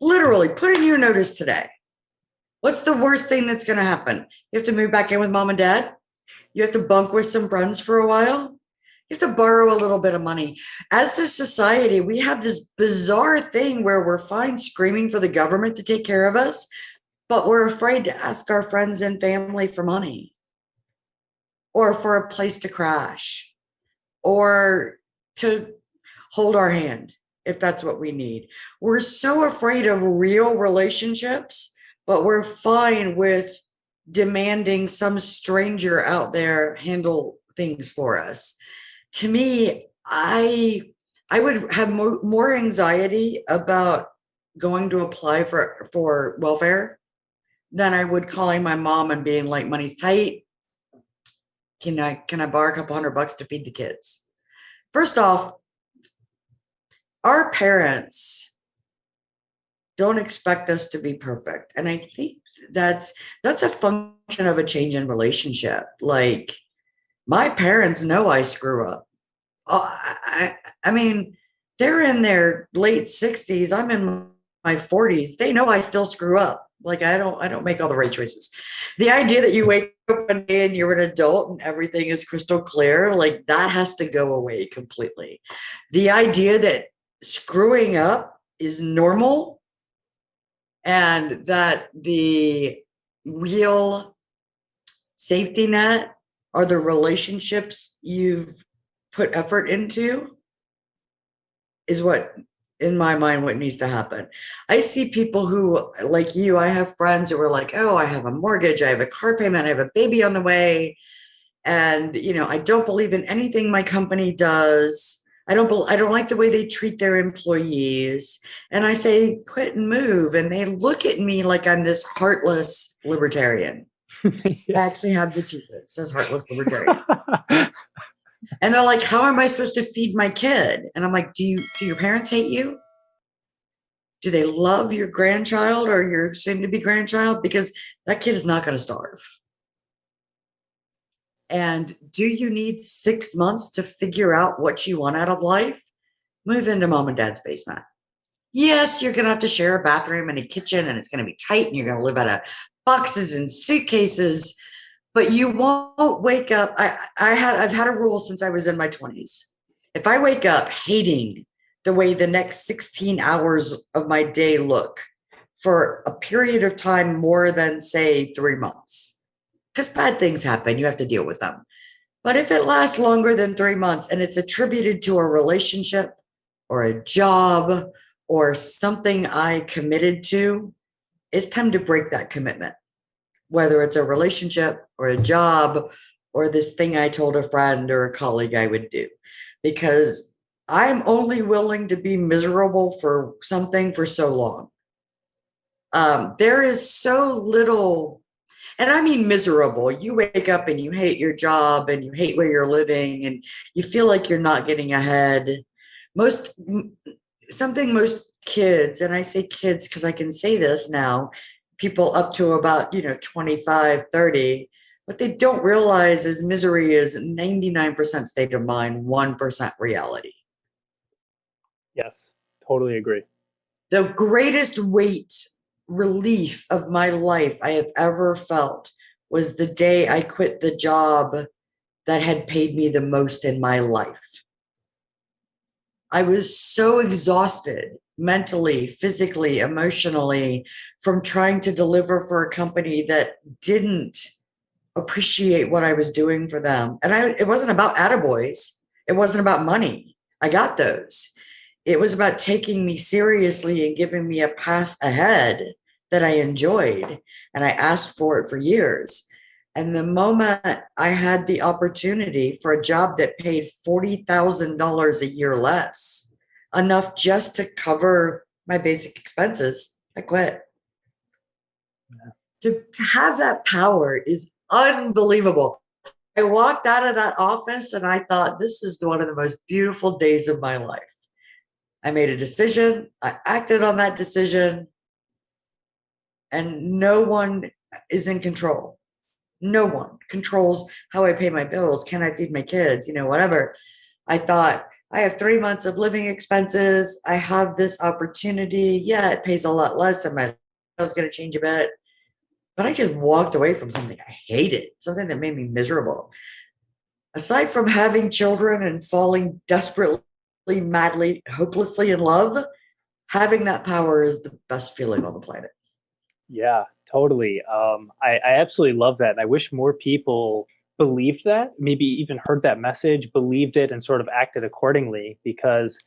literally put in your notice today, what's the worst thing that's going to happen? You have to move back in with mom and dad. You have to bunk with some friends for a while. You have to borrow a little bit of money. As a society, we have this bizarre thing where we're fine screaming for the government to take care of us, but we're afraid to ask our friends and family for money, or for a place to crash, or to hold our hand if that's what we need. We're so afraid of real relationships, but we're fine with demanding some stranger out there handle things for us. To me, I would have more anxiety about going to apply for welfare than I would calling my mom and being like, money's tight. Can I borrow a couple $100 to feed the kids? First off, our parents don't expect us to be perfect. And I think that's a function of a change in relationship. Like, my parents know I screw up. Oh, I mean, they're in their late 60s. I'm in my 40s. They know I still screw up. Like, I don't make all the right choices. The idea that you wake up one day and you're an adult and everything is crystal clear, like, that has to go away completely. The idea that screwing up is normal and that the real safety net are the relationships you've put effort into is what, in my mind, what needs to happen. I see people who, like you, I have friends who are like, oh, I have a mortgage, I have a car payment, I have a baby on the way, and I don't believe in anything my company does. I don't like the way they treat their employees. And I say, quit and move. And they look at me like I'm this heartless libertarian. Yeah. I actually have the t-shirt. It says heartless libertarian. And they're like, how am I supposed to feed my kid? And I'm like, do your parents hate you? Do they love your grandchild or your soon to be grandchild? Because that kid is not going to starve. And do you need 6 months to figure out what you want out of life? Move into mom and dad's basement. Yes, you're going to have to share a bathroom and a kitchen, and it's going to be tight, and you're going to live out of boxes and suitcases. But you won't wake up. I've had a rule since I was in my 20s. If I wake up hating the way the next 16 hours of my day look for a period of time more than, say, 3 months, because bad things happen, you have to deal with them. But if it lasts longer than 3 months and it's attributed to a relationship or a job or something I committed to, it's time to break that commitment. Whether it's a relationship or a job or this thing I told a friend or a colleague I would do, because I'm only willing to be miserable for something for so long. There is so little, and I mean miserable. You wake up and you hate your job and you hate where you're living and you feel like you're not getting ahead. Most kids, and I say kids because I can say this now, people up to about 25, 30, what they don't realize is misery is 99% state of mind, 1% reality. Yes, totally agree. The greatest weight relief of my life I have ever felt was the day I quit the job that had paid me the most in my life. I was so exhausted mentally, physically, emotionally from trying to deliver for a company that didn't appreciate what I was doing for them. And it wasn't about attaboys. It wasn't about money. I got those. It was about taking me seriously and giving me a path ahead that I enjoyed. And I asked for it for years. And the moment I had the opportunity for a job that paid $40,000 a year less, enough just to cover my basic expenses, I quit. Yeah. To have that power is unbelievable. I walked out of that office and I thought, this is one of the most beautiful days of my life. I made a decision. I acted on that decision. And no one is in control. No one controls how I pay my bills. Can I feed my kids? Whatever. I thought, I have 3 months of living expenses. I have this opportunity. Yeah, it pays a lot less and my is going to change a bit. But I just walked away from something I hated, something that made me miserable. Aside from having children and falling desperately, madly, hopelessly in love, having that power is the best feeling on the planet. Yeah, totally. I absolutely love that. And I wish more people believed that, maybe even heard that message, believed it, and sort of acted accordingly. Because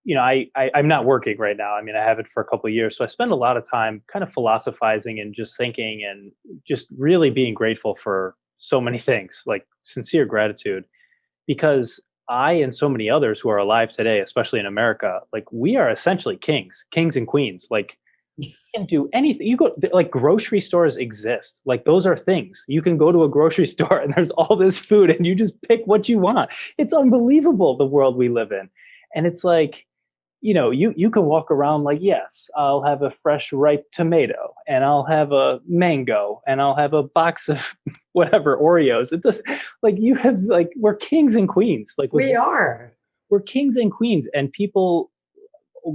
I'm not working right now. I mean, I haven't for a couple of years. So I spend a lot of time kind of philosophizing and just thinking and just really being grateful for so many things, like sincere gratitude, because I and so many others who are alive today, especially in America, like we are essentially kings and queens. Like can do anything. You go like grocery stores exist. Like those are things. You can go to a grocery store and there's all this food and you just pick what you want. It's unbelievable the world we live in. And it's like, you can walk around like, yes, I'll have a fresh ripe tomato and I'll have a mango and I'll have a box of whatever Oreos. It does like you have like we're kings and queens. Like We are. we're kings and queens and people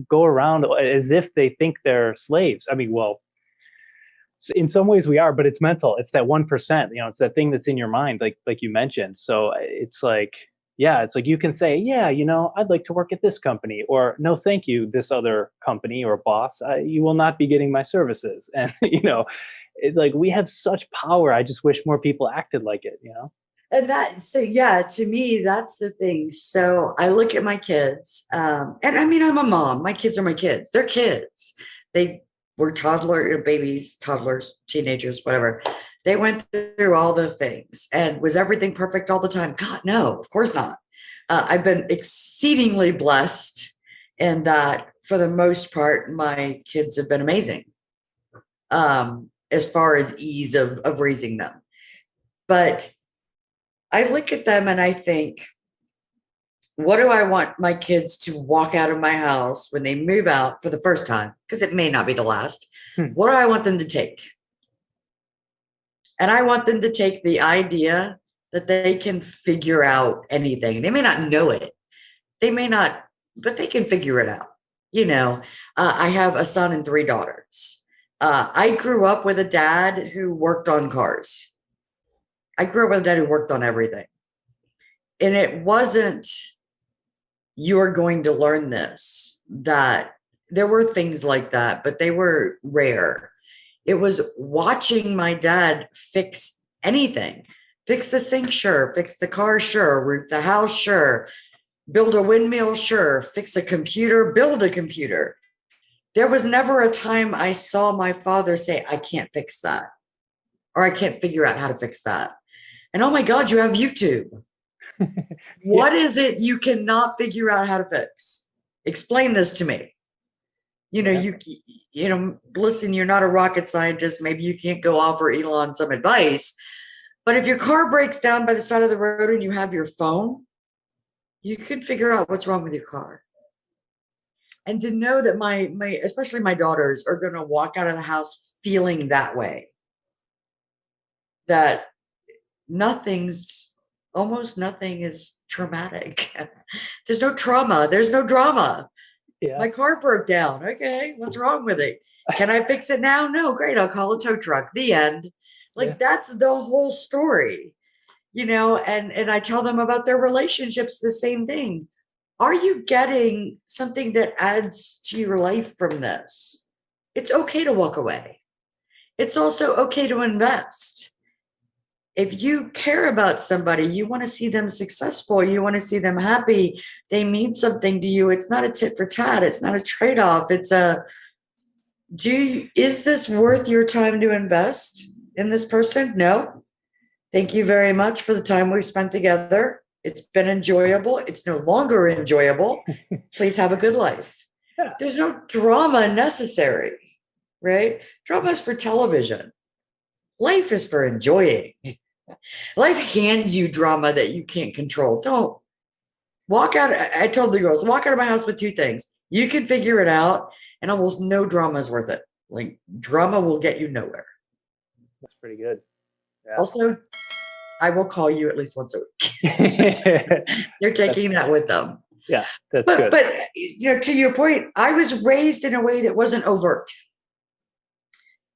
go around as if they think they're slaves. I mean, well, in some ways we are, but it's mental. It's that 1%. It's that thing that's in your mind, like you mentioned. So it's like, yeah, it's like you can say, yeah, I'd like to work at this company, or no, thank you, this other company or boss. You will not be getting my services, and it's like we have such power. I just wish more people acted like it. And yeah, to me, that's the thing. So I look at my kids, and I mean, I'm a mom. My kids are my kids. They're kids. They were babies, toddlers, teenagers, whatever. They went through all the things. And was everything perfect all the time? God, no, of course not. I've been exceedingly blessed in that for the most part, my kids have been amazing as far as ease of raising them. But I look at them and I think, what do I want my kids to walk out of my house when they move out for the first time? Because it may not be the last. What do I want them to take? And I want them to take the idea that they can figure out anything. They may not know it. They may not, but they can figure it out. I have a son and 3 daughters. I grew up with a dad who worked on cars. I grew up with a dad who worked on everything. And it wasn't, you're going to learn this, that there were things like that, but they were rare. It was watching my dad fix anything. Fix the sink, sure. Fix the car, sure. Roof the house, sure. Build a windmill, sure. Fix a computer, build a computer. There was never a time I saw my father say, I can't fix that, or I can't figure out how to fix that. And oh my God, you have YouTube. What is it you cannot figure out how to fix? Explain this to me. Listen, you're not a rocket scientist. Maybe you can't go offer Elon some advice. But if your car breaks down by the side of the road and you have your phone, you can figure out what's wrong with your car. And to know that my especially my daughters are going to walk out of the house feeling that way, that almost nothing is traumatic. There's no trauma. There's no drama. Yeah. My car broke down. Okay, what's wrong with it? Can I fix it now? No, great. I'll call a tow truck. The end. That's the whole story, and I tell them about their relationships, the same thing. Are you getting something that adds to your life from this? It's okay to walk away. It's also okay to invest. If you care about somebody, you want to see them successful, you want to see them happy, they mean something to you. It's not a tit for tat. It's not a trade-off. It's is this worth your time to invest in this person? No. Thank you very much for the time we've spent together. It's been enjoyable. It's no longer enjoyable. Please have a good life. Yeah. There's no drama necessary, right? Drama is for television. Life is for enjoying. Life hands you drama that you can't control. Don't walk out. I told the girls, walk out of my house with 2 things. You can figure it out, and almost no drama is worth it. Like drama will get you nowhere. That's pretty good. Yeah. Also, I will call you at least once a week. You're taking that with them. Yeah, that's good. But to your point, I was raised in a way that wasn't overt.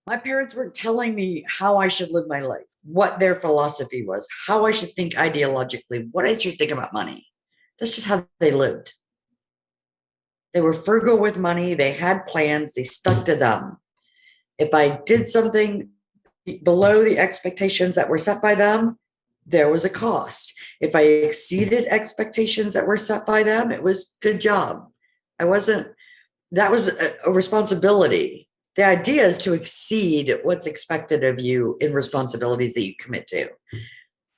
My parents weren't telling me how I should live my life, what their philosophy was, how I should think ideologically, what I should think about money. That's just how they lived. They were frugal with money. They had plans. They stuck to them. If I did something below the expectations that were set by them, there was a cost. If I exceeded expectations that were set by them, it was good job. I wasn't, that was a responsibility. The idea is to exceed what's expected of you in responsibilities that you commit to.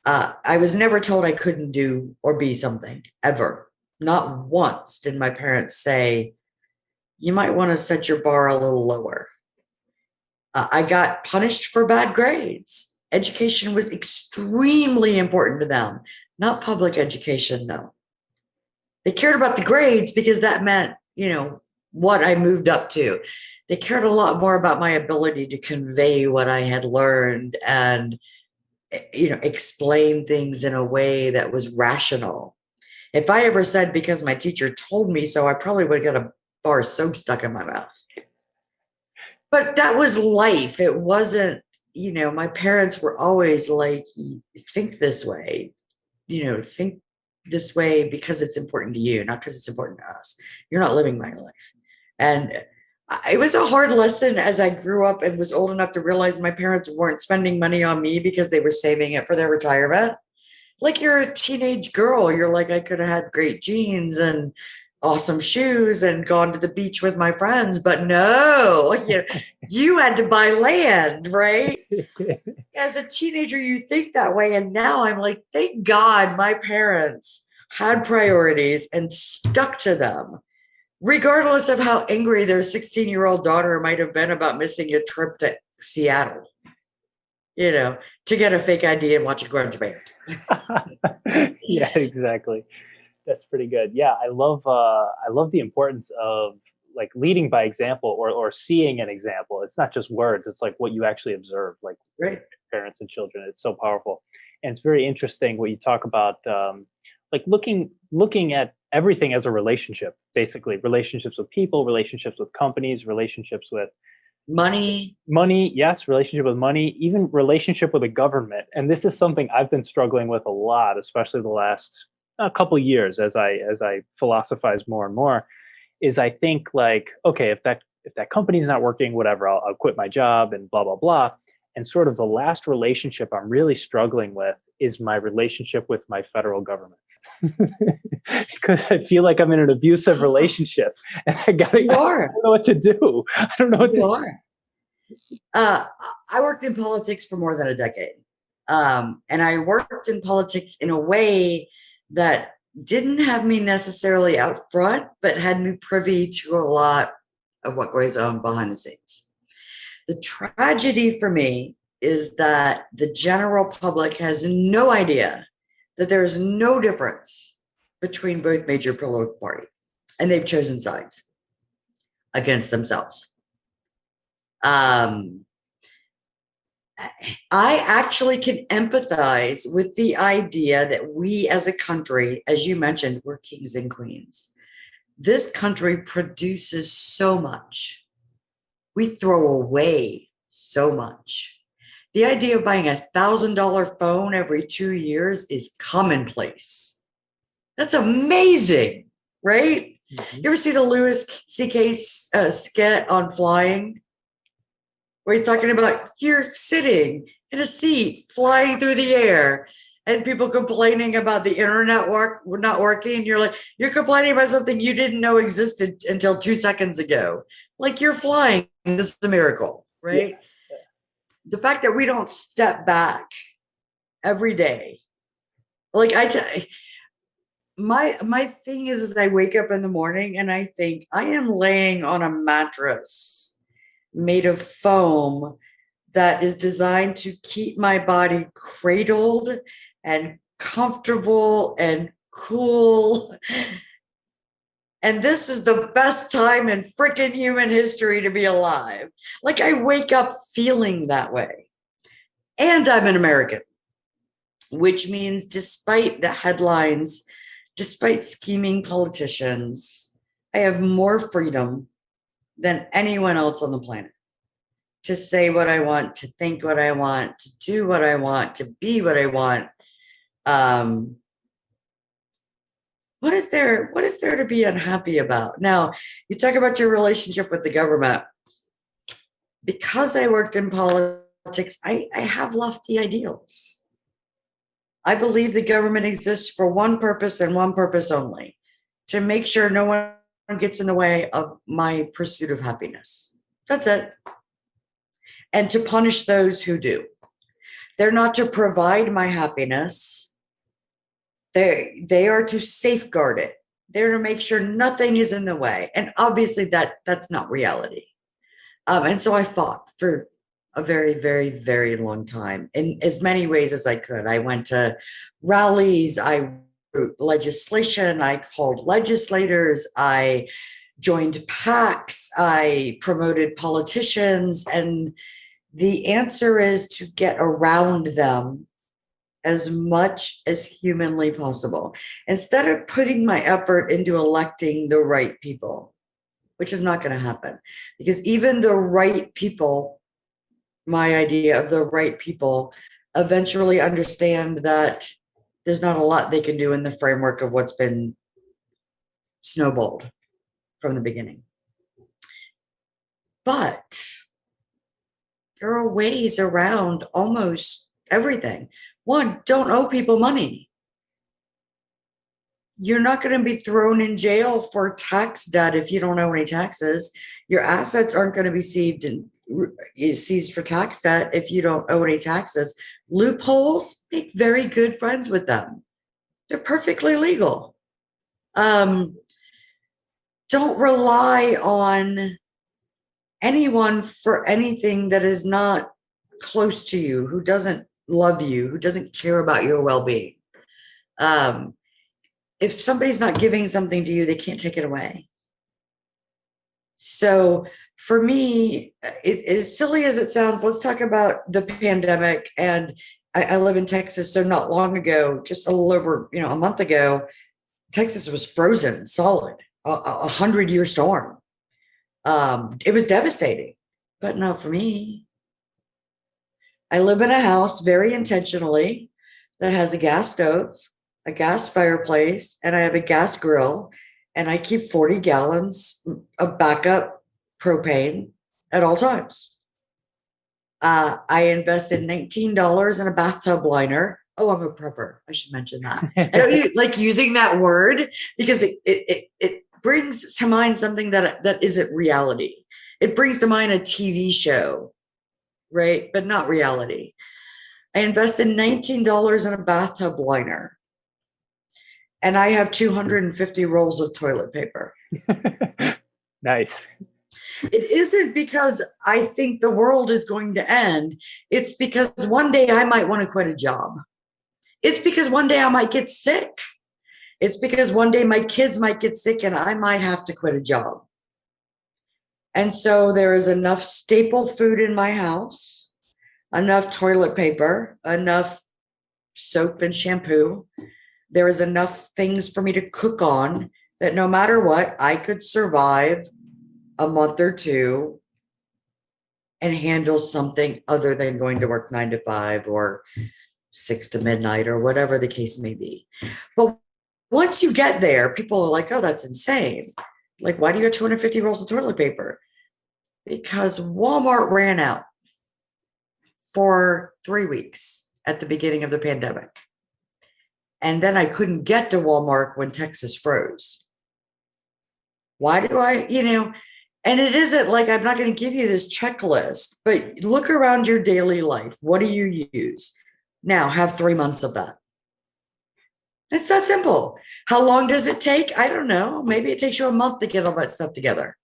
I was never told I couldn't do or be something, ever. Not once did my parents say, you might want to set your bar a little lower. I got punished for bad grades. Education was extremely important to them, not public education, though. They cared about the grades because that meant, what I moved up to. They cared a lot more about my ability to convey what I had learned and, explain things in a way that was rational. If I ever said because my teacher told me so, I probably would have got a bar of soap stuck in my mouth. But that was life. It wasn't, my parents were always like, think this way, think this way because it's important to you, not because it's important to us. You're not living my life. And it was a hard lesson as I grew up and was old enough to realize my parents weren't spending money on me because they were saving it for their retirement. Like, you're a teenage girl. You're like, I could have had great jeans and awesome shoes and gone to the beach with my friends, but no, you had to buy land, right? As a teenager, you think that way. And now I'm like, thank God my parents had priorities and stuck to them, regardless of how angry their 16-year-old daughter might have been about missing a trip to Seattle, to get a fake ID and watch a grunge band. Yeah, exactly. That's pretty good. Yeah, I love the importance of like leading by example or seeing an example. It's not just words, it's like what you actually observe, like Right. parents and children. It's so powerful. And it's very interesting what you talk about, like looking at everything as a relationship, basically relationships with people, relationships with companies, relationships with money, yes, relationship with money, even relationship with a government. And this is something I've been struggling with a lot, especially the last couple of years as I philosophize more and more, is I think like, okay, if that company's not working, whatever, I'll quit my job and blah blah blah. And sort of the last relationship I'm really struggling with is my relationship with my federal government. Because I feel like I'm in an abusive relationship and I You are. don't know what to do. I don't know what You to are. I worked in politics for more than a decade. And I worked in politics in a way that didn't have me necessarily out front, but had me privy to a lot of what goes on behind the scenes. The tragedy for me is that the general public has no idea that there is no difference between both major political parties, and they've chosen sides against themselves. I actually can empathize with the idea that we as a country, as you mentioned, we're kings and queens. This country produces so much. We throw away so much. The idea of buying $1,000 phone every 2 years is commonplace. That's amazing, right? Mm-hmm. You ever see the Louis C.K. skit on flying? Where he's talking about you're sitting in a seat flying through the air and people complaining about the internet not working. You're like, you're complaining about something you didn't know existed until 2 seconds ago. Like, you're flying. This is a miracle, right? Yeah. The fact that we don't step back every day. Like, my thing is I wake up in the morning and I think I am laying on a mattress made of foam that is designed to keep my body cradled and comfortable and cool. And this is the best time in freaking human history to be alive. Like, I wake up feeling that way. And I'm an American, which means despite the headlines, despite scheming politicians, I have more freedom than anyone else on the planet to say what I want, to think what I want, to do what I want, to be what I want. What is there to be unhappy about? Now, you talk about your relationship with the government. Because I worked in politics, I have lofty ideals. I believe the government exists for one purpose and one purpose only: to make sure no one gets in the way of my pursuit of happiness. That's it. And to punish those who do. They're not to provide my happiness. They are to safeguard it. They're to make sure nothing is in the way. And obviously that's not reality. And so I fought for a very, very, very long time in as many ways as I could. I went to rallies, I wrote legislation, I called legislators, I joined PACs, I promoted politicians, and the answer is to get around them as much as humanly possible. Instead of putting my effort into electing the right people, which is not going to happen, because even the right people, my idea of the right people, eventually understand that there's not a lot they can do in the framework of what's been snowballed from the beginning. But there are ways around almost everything. One, don't owe people money. You're not going to be thrown in jail for tax debt if you don't owe any taxes. Your assets aren't going to be seized for tax debt if you don't owe any taxes. Loopholes, make very good friends with them. They're perfectly legal. Don't rely on anyone for anything that is not close to you, who doesn't love you, who doesn't care about your well-being. If somebody's not giving something to you, they can't take it away. So for me, as silly as it sounds, let's talk about the pandemic. And I live in Texas, so not long ago, just a little over, a month ago, Texas was frozen solid, 100-year storm. It was devastating, but not for me. I live in a house very intentionally that has a gas stove, a gas fireplace, and I have a gas grill, and I keep 40 gallons of backup propane at all times. I invested $19 in a bathtub liner. Oh, I'm a prepper. I should mention that. I don't like using that word because it brings to mind something that isn't reality. It brings to mind a TV show, right? But not reality. I invested $19 in a bathtub liner. And I have 250 rolls of toilet paper. Nice. It isn't because I think the world is going to end. It's because one day I might want to quit a job. It's because one day I might get sick. It's because one day my kids might get sick and I might have to quit a job. And so there is enough staple food in my house, enough toilet paper, enough soap and shampoo. There is enough things for me to cook on that no matter what, I could survive a month or two and handle something other than going to work 9 to 5 or 6 to midnight or whatever the case may be. But once you get there, people are like, oh, that's insane. Like, why do you have 250 rolls of toilet paper? Because Walmart ran out for 3 weeks at the beginning of the pandemic. And then I couldn't get to Walmart when Texas froze. Why do I, and it isn't like I'm not going to give you this checklist, but look around your daily life. What do you use? Now have 3 months of that. It's that simple. How long does it take? I don't know. Maybe it takes you a month to get all that stuff together.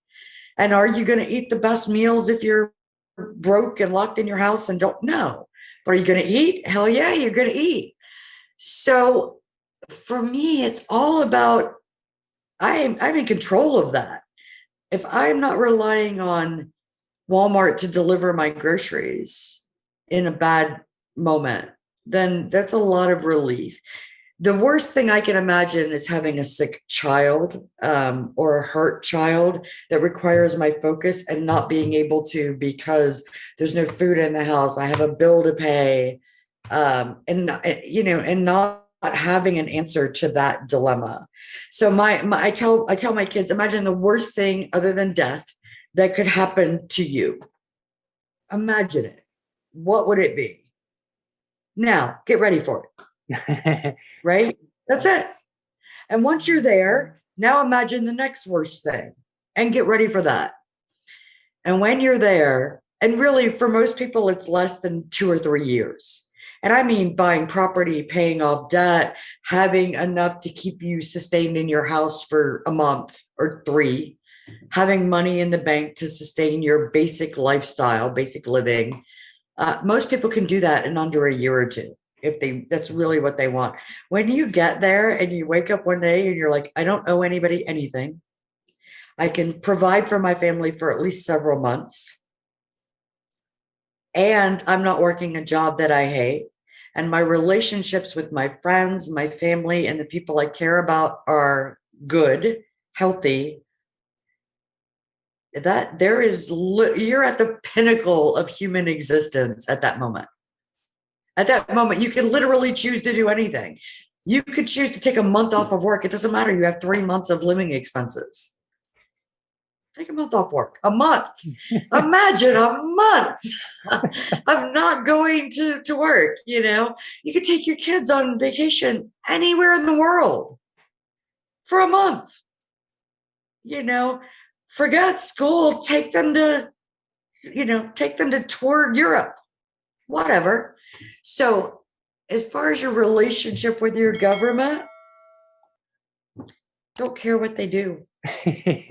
And are you going to eat the best meals if you're broke and locked in your house and don't know? But are you going to eat? Hell yeah, you're going to eat. So for me, it's all about, I'm in control of that. If I'm not relying on Walmart to deliver my groceries in a bad moment, then that's a lot of relief. The worst thing I can imagine is having a sick child or a hurt child that requires my focus and not being able to because there's no food in the house. I have a bill to pay, and not having an answer to that dilemma. So I tell my kids, imagine the worst thing other than death that could happen to you. Imagine it. What would it be? Now, get ready for it. Right? That's it. And once you're there, Now imagine the next worst thing and get ready for that. And when you're there, and really for most people, it's less than 2 or 3 years. And I mean buying property, paying off debt, having enough to keep you sustained in your house for a month or three, having money in the bank to sustain your basic lifestyle, basic living. Most people can do that in under a year or two if that's really what they want. When you get there and you wake up one day and you're like, I don't owe anybody anything. I can provide for my family for at least several months. And I'm not working a job that I hate. And my relationships with my friends, my family, and the people I care about are good, healthy. That there is, you're at the pinnacle of human existence at that moment. At that moment, you can literally choose to do anything. You could choose to take a month off of work. It doesn't matter. You have 3 months of living expenses. Take a month off work. A month. Imagine a month of not going to work. You could take your kids on vacation anywhere in the world for a month. Forget school. Take them to tour Europe, whatever. So as far as your relationship with your government, don't care what they do.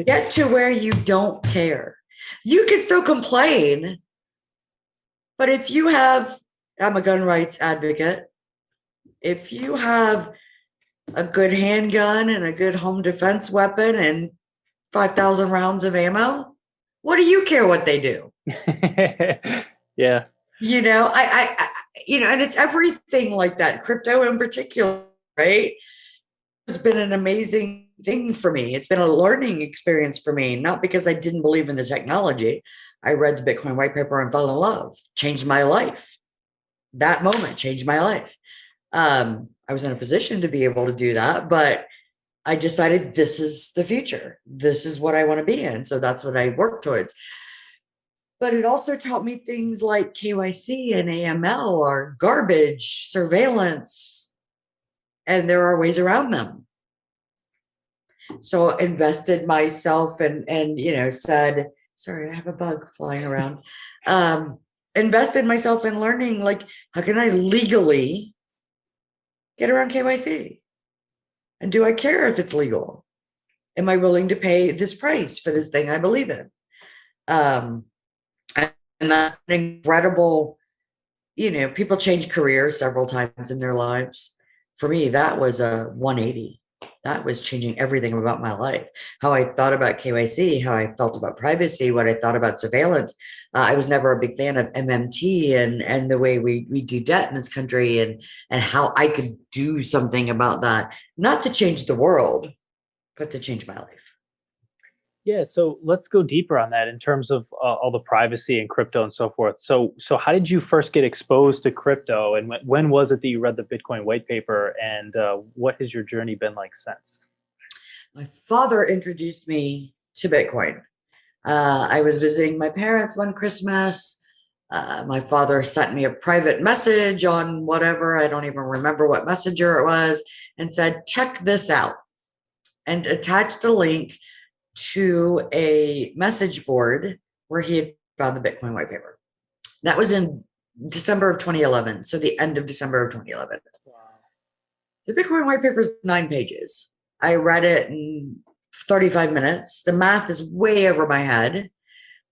Get to where you don't care. You can still complain, but if you have, I'm a gun rights advocate, if you have a good handgun and a good home defense weapon and 5,000 rounds of ammo, what do you care what they do? Yeah. And it's everything like that. Crypto in particular, right? It's been an amazing thing for me. It's been a learning experience for me, not because I didn't believe in the technology. I read the Bitcoin white paper and fell in love, changed my life. That moment changed my life. I was in a position to be able to do that, but I decided this is the future. This is what I want to be in. So that's what I work towards. But it also taught me things like KYC and AML are garbage, surveillance, and there are ways around them. So invested myself and said, sorry, I have a bug flying around. Invested myself in learning, like, how can I legally get around KYC? And do I care if it's legal? Am I willing to pay this price for this thing I believe in? And that's an incredible, people change careers several times in their lives. For me, that was a 180. That was changing everything about my life. How I thought about KYC, how I felt about privacy, what I thought about surveillance. I was never a big fan of MMT and the way we do debt in this country and how I could do something about that, not to change the world, but to change my life. Yeah, so let's go deeper on that in terms of all the privacy and crypto and so forth. So how did you first get exposed to crypto, and when was it that you read the Bitcoin white paper, and what has your journey been like since? My father introduced me to Bitcoin. I was visiting my parents one Christmas. My father sent me a private message on whatever, I don't even remember what messenger it was, and said, check this out, and attached a link to a message board where he had found the Bitcoin white paper. That was in December of 2011. So the end of December of 2011. Wow. The Bitcoin white paper is 9 pages. I read it in 35 minutes. The math is way over my head,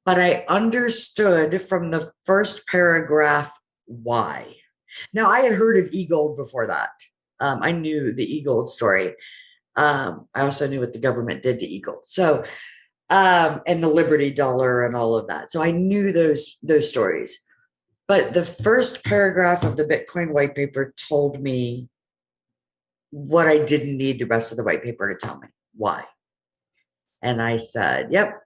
but I understood from the first paragraph why. Now, I had heard of e-gold before that. I knew the e-gold story. I also knew what the government did to e-gold. So, and the Liberty Dollar and all of that. So I knew those stories. But the first paragraph of the Bitcoin white paper told me what I didn't need the rest of the white paper to tell me. Why? And I said, yep.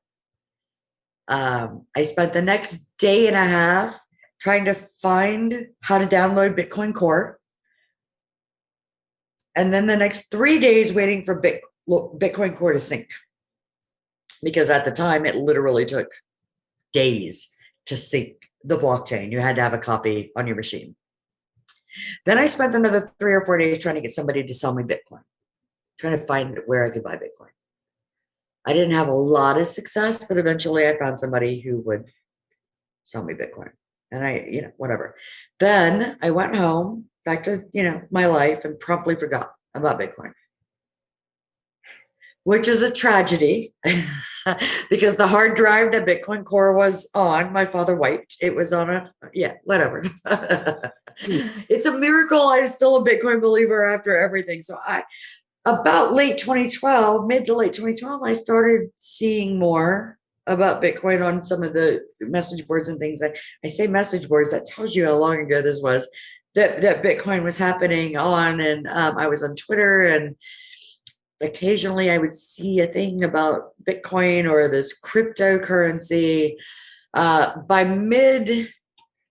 I spent the next day and a half trying to find how to download Bitcoin Core. And then the next 3 days waiting for Bitcoin Core to sync. Because at the time, it literally took days to sync the blockchain. You had to have a copy on your machine. Then I spent another 3 or 4 days trying to get somebody to sell me Bitcoin. trying to find where I could buy Bitcoin. I didn't have a lot of success, but eventually I found somebody who would sell me Bitcoin. And whatever. Then I went home back to, my life and promptly forgot about Bitcoin, which is a tragedy because the hard drive that Bitcoin Core was on, my father wiped. It was on whatever. It's a miracle I'm still a Bitcoin believer after everything. So about mid to late 2012, I started seeing more about Bitcoin on some of the message boards and things. I say message boards, that tells you how long ago this was, that Bitcoin was happening on. And I was on Twitter, and occasionally I would see a thing about Bitcoin or this cryptocurrency. I'm going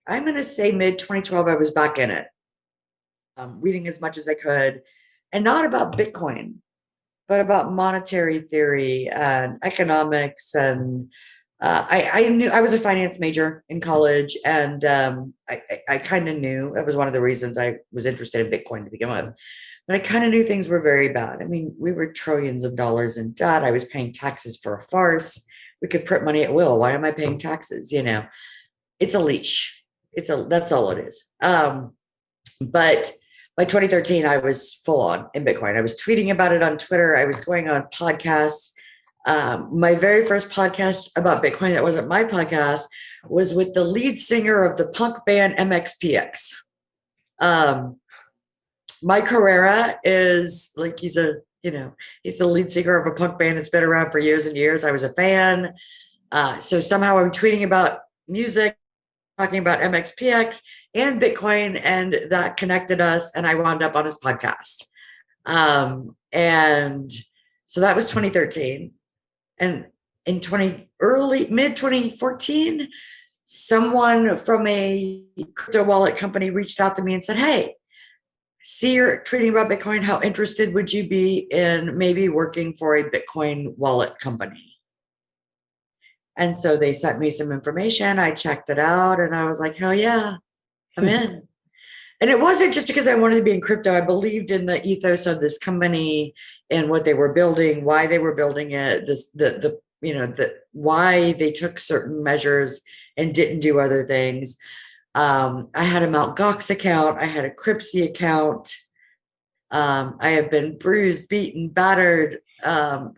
to say mid 2012, I was back in it, reading as much as I could, and not about Bitcoin, but about monetary theory and economics. And I knew I was a finance major in college, and I kind of knew that was one of the reasons I was interested in Bitcoin to begin with. But I kind of knew things were very bad. I mean, we were trillions of dollars in debt. I was paying taxes for a farce. We could print money at will. Why am I paying taxes? It's a leash. That's all it is. But by 2013, I was full on in Bitcoin. I was tweeting about it on Twitter. I was going on podcasts. My very first podcast about Bitcoin that wasn't my podcast was with the lead singer of the punk band MXPX. Mike Herrera is like, he's the lead singer of a punk band that's been around for years and years. I was a fan. So somehow I'm tweeting about music, talking about MXPX and Bitcoin, and that connected us, and I wound up on his podcast. And so that was 2013. And in mid 2014, someone from a crypto wallet company reached out to me and said, "Hey, see you're tweeting about Bitcoin. How interested would you be in maybe working for a Bitcoin wallet company?" And so they sent me some information. I checked it out, and I was like, hell yeah, I'm in. And it wasn't just because I wanted to be in crypto. I believed in the ethos of this company and what they were building, why they were building it, why they took certain measures and didn't do other things. I had a Mt. Gox account. I had a Cryptsy account. I have been bruised, beaten, battered, but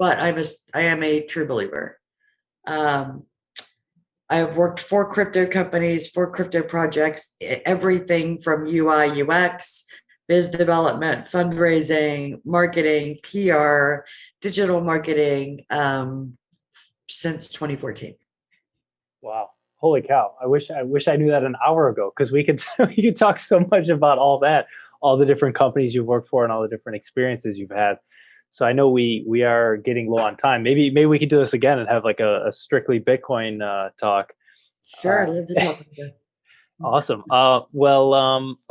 I am a true believer. I have worked for crypto companies, for crypto projects, everything from UI, UX, biz development, fundraising, marketing, PR, digital marketing, since 2014. Wow. Holy cow. I wish I knew that an hour ago, because we could talk so much about all that, all the different companies you've worked for and all the different experiences you've had. So I know we are getting low on time. Maybe we could do this again and have like a strictly Bitcoin talk. Sure, I'd love to talk with you. Awesome.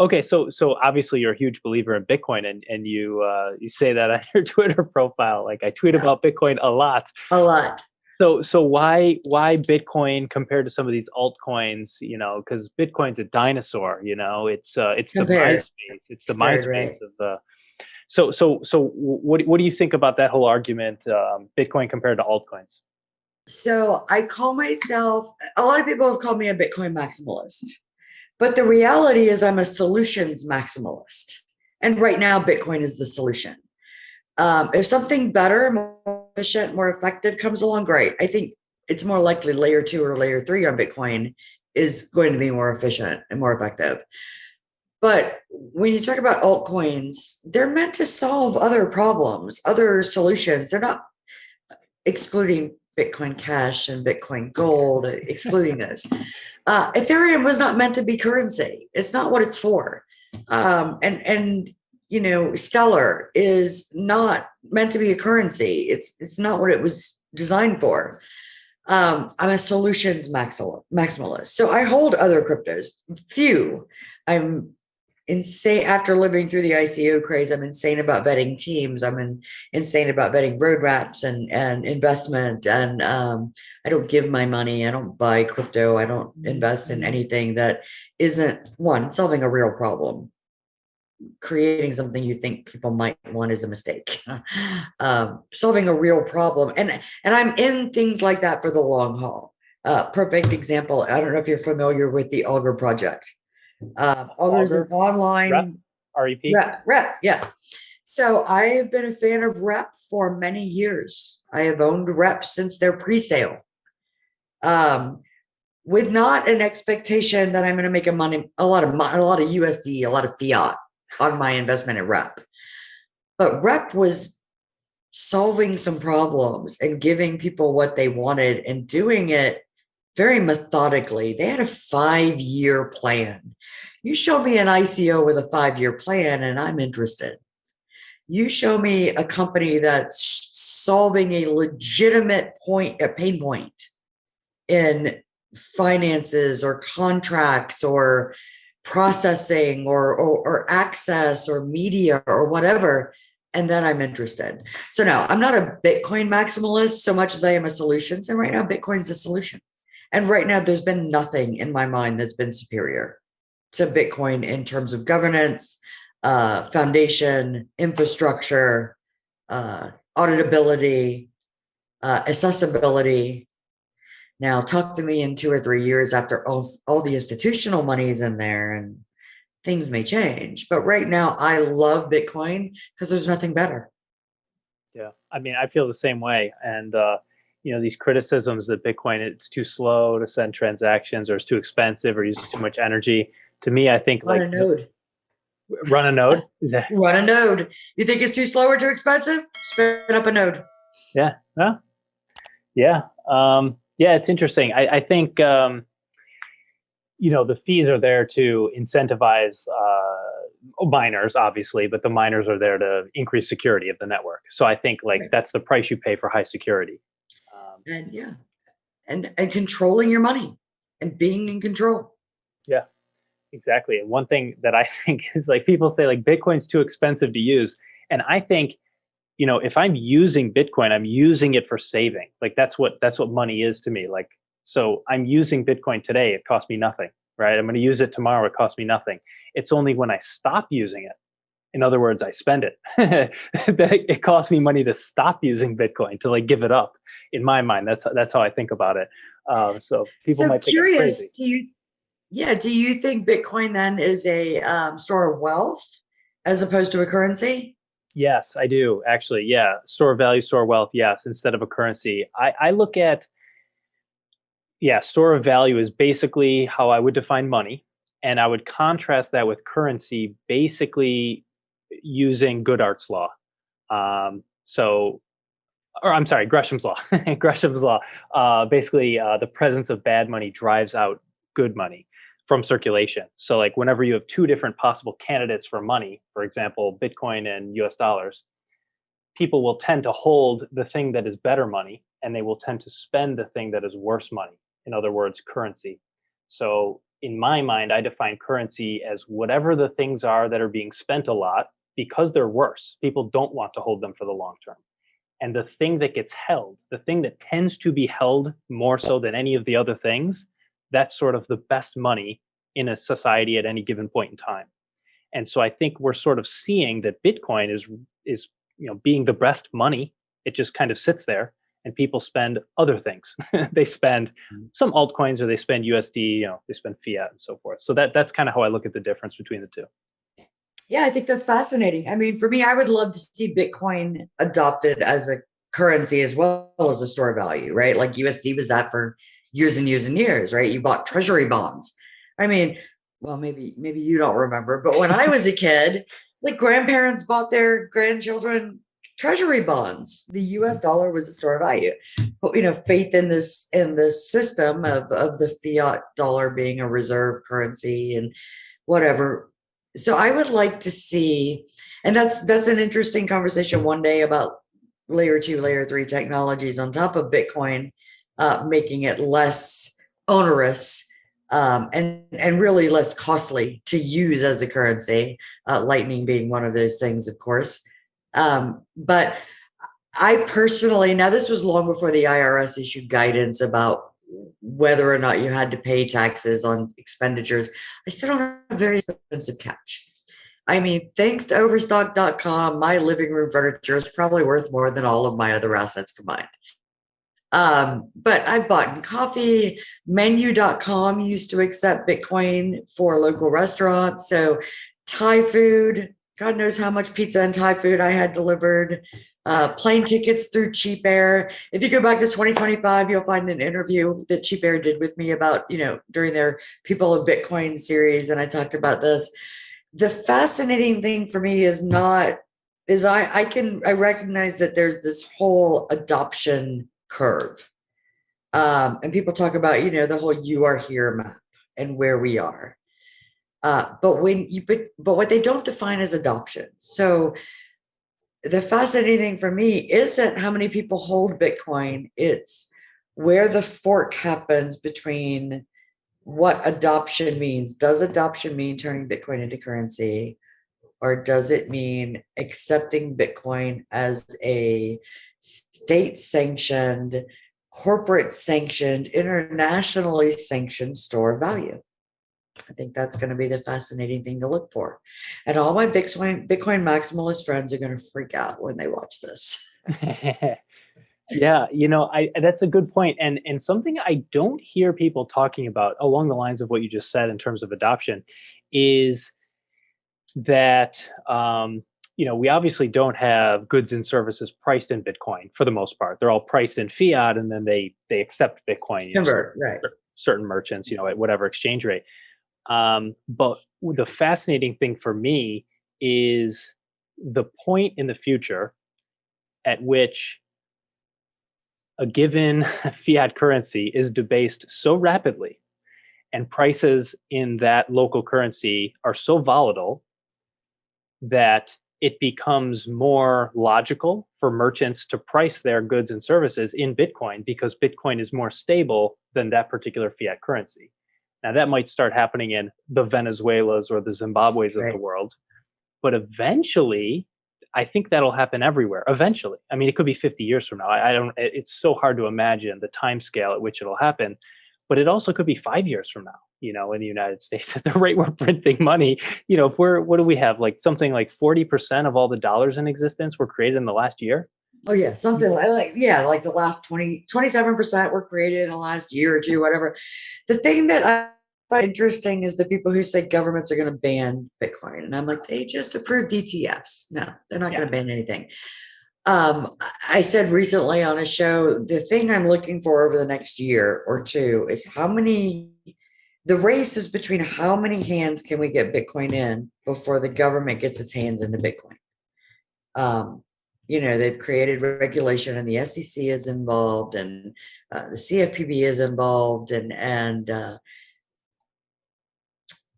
Okay. So obviously you're a huge believer in Bitcoin, and you say that on your Twitter profile. Like, I tweet about Bitcoin a lot. A lot. So why Bitcoin compared to some of these altcoins? Because Bitcoin's a dinosaur. It's the MySpace. It's the MySpace right. of the. So what do you think about that whole argument, Bitcoin compared to altcoins? So I call myself, a lot of people have called me a Bitcoin maximalist, but the reality is I'm a solutions maximalist. And right now, Bitcoin is the solution. If something better, more efficient, more effective comes along, great. I think it's more likely layer 2 or layer 3 on Bitcoin is going to be more efficient and more effective. But when you talk about altcoins, they're meant to solve other problems, other solutions. They're not, excluding Bitcoin Cash and Bitcoin Gold, excluding this. Ethereum was not meant to be currency. It's not what it's for. And Stellar is not meant to be a currency. It's not what it was designed for. I'm a solutions maximalist. So I hold other cryptos. Few. I'm insane after living through the ICO craze. I'm insane about vetting teams. I'm insane about vetting roadmaps and investment. And I don't give my money. I don't buy crypto. I don't invest in anything that isn't, one, solving a real problem. creating something you think people might want is a mistake. Solving a real problem, and I'm in things like that for the long haul. Perfect example. I don't know if you're familiar with the Augur project. Augur is an Augur, rep, online REP. rep. Yeah. So I have been a fan of rep for many years. I have owned rep since their pre-sale. Um, with not an expectation that I'm going to make a lot of USD, a lot of fiat on my investment in rep. But rep was solving some problems and giving people what they wanted and doing it very methodically. They had a 5-year plan. You show me an ICO with a 5-year plan, and I'm interested. You show me a company that's solving a legitimate pain point in finances or contracts or processing or access or media or whatever, and then I'm interested. So now I'm not a Bitcoin maximalist so much as I am a solutions. And right now, Bitcoin's a solution. And right now, there's been nothing in my mind that's been superior to Bitcoin in terms of governance, foundation, infrastructure, auditability, accessibility. Now, talk to me in 2 or 3 years after all the institutional money is in there and things may change. But right now, I love Bitcoin because there's nothing better. Yeah, I mean, I feel the same way. And these criticisms that Bitcoin, it's too slow to send transactions, or it's too expensive, or uses too much energy. To me, I think Run like a node. run a node. Is that Run a node. You think it's too slow or too expensive? Spin up a node. yeah? Well, yeah, yeah. It's interesting. I think the fees are there to incentivize miners, obviously, but the miners are there to increase security of the network. So I think like Right. that's the price you pay for high security. And yeah, and controlling your money and being in control. Yeah, exactly. And one thing that I think is like people say like Bitcoin's too expensive to use, and I think if I'm using Bitcoin, I'm using it for saving. Like that's what money is to me. Like so, I'm using Bitcoin today. It costs me nothing, right? I'm going to use it tomorrow. It costs me nothing. It's only when I stop using it, in other words, I spend it, that it costs me money to stop using Bitcoin, to like give it up. In my mind, that's how I think about it. So people So might think I'm curious, crazy. do you think Bitcoin then is a store of wealth as opposed to a currency? Yes, I do actually. Yeah, store value, store wealth. Yes, instead of a currency. I look at, yeah, store of value is basically how I would define money, and I would contrast that with currency, basically using Goodhart's law. So, or I'm sorry, Gresham's law. Gresham's law. Basically, the presence of bad money drives out good money from circulation. So, like, whenever you have two different possible candidates for money, for example, Bitcoin and US dollars, people will tend to hold the thing that is better money, and they will tend to spend the thing that is worse money. In other words, currency. So, in my mind, I define currency as whatever the things are that are being spent a lot because they're worse. People don't want to hold them for the long term. And the thing that gets held, the thing that tends to be held more so than any of the other things, that's sort of the best money in a society at any given point in time. And so I think we're sort of seeing that Bitcoin is being the best money. It just kind of sits there, and people spend other things. They spend some altcoins, or they spend USD, they spend fiat and so forth. So that's kind of how I look at the difference between the two. Yeah, I think that's fascinating. I mean, for me, I would love to see Bitcoin adopted as a currency as well as a store value, right? Like USD was that for years and years and years, right? You bought treasury bonds. I mean, well, maybe you don't remember, but when I was a kid, like grandparents bought their grandchildren treasury bonds. The US dollar was a store of value. But faith in this system of the fiat dollar being a reserve currency and whatever. So I would like to see, and that's an interesting conversation one day about layer 2, layer 3 technologies on top of Bitcoin, making it less onerous, and really less costly to use as a currency. Lightning being one of those things, of course. But I personally, now this was long before the IRS issued guidance about whether or not you had to pay taxes on expenditures. I sit on a very expensive couch. I mean, thanks to overstock.com, my living room furniture is probably worth more than all of my other assets combined. But I've bought in coffee. Menu.com used to accept Bitcoin for local restaurants. So Thai food, God knows how much pizza and Thai food I had delivered. Plane tickets through Cheap Air. If you go back to 2025, you'll find an interview that Cheap Air did with me about, during their People of Bitcoin series. And I talked about this. The fascinating thing for me is not, is I recognize that there's this whole adoption curve. And people talk about, the whole you are here map and where we are. But what they don't define is adoption. So the fascinating thing for me isn't how many people hold Bitcoin, it's where the fork happens between what adoption means. Does adoption mean turning Bitcoin into currency? Or does it mean accepting Bitcoin as a state sanctioned, corporate sanctioned, internationally sanctioned store of value? I think that's going to be the fascinating thing to look for. And all my Bitcoin maximalist friends are going to freak out when they watch this. Yeah, that's a good point, and something I don't hear people talking about along the lines of what you just said in terms of adoption is that we obviously don't have goods and services priced in Bitcoin for the most part. They're all priced in fiat, and then they accept Bitcoin. Right. Certain merchants, at whatever exchange rate. But the fascinating thing for me is the point in the future at which a given fiat currency is debased so rapidly and prices in that local currency are so volatile that it becomes more logical for merchants to price their goods and services in Bitcoin because Bitcoin is more stable than that particular fiat currency. Now, that might start happening in the Venezuelas or the Zimbabwe's of the world, but eventually, I think that'll happen everywhere. Eventually, I mean, it could be 50 years from now. I don't. It's so hard to imagine the time scale at which it'll happen, but it also could be 5 years from now. In the United States, at the rate we're printing money, if what do we have? Like something like 40% of all the dollars in existence were created in the last year. Oh yeah, something like the last 27% were created in the last year or two, whatever. The thing that I find interesting is the people who say governments are going to ban Bitcoin, and I'm like, they just approved ETFs. No, they're not going to ban anything. I said recently on a show, the thing I'm looking for over the next year or two is the race is between how many hands can we get Bitcoin in before the government gets its hands into Bitcoin. They've created regulation and the SEC is involved and the CFPB is involved and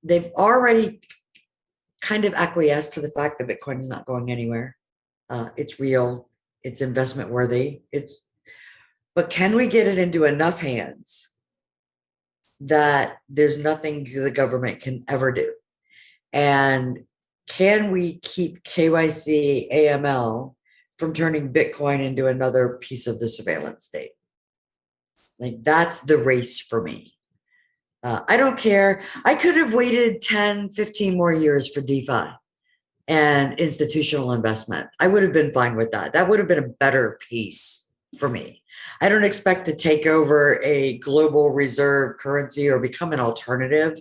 they've already kind of acquiesced to the fact that Bitcoin is not going anywhere. It's real, it's investment worthy. But can we get it into enough hands that there's nothing the government can ever do? And can we keep KYC AML from turning Bitcoin into another piece of the surveillance state? Like, that's the race for me. I don't care. I could have waited 10, 15 more years for DeFi and institutional investment. I would have been fine with that. That would have been a better piece for me. I don't expect to take over a global reserve currency or become an alternative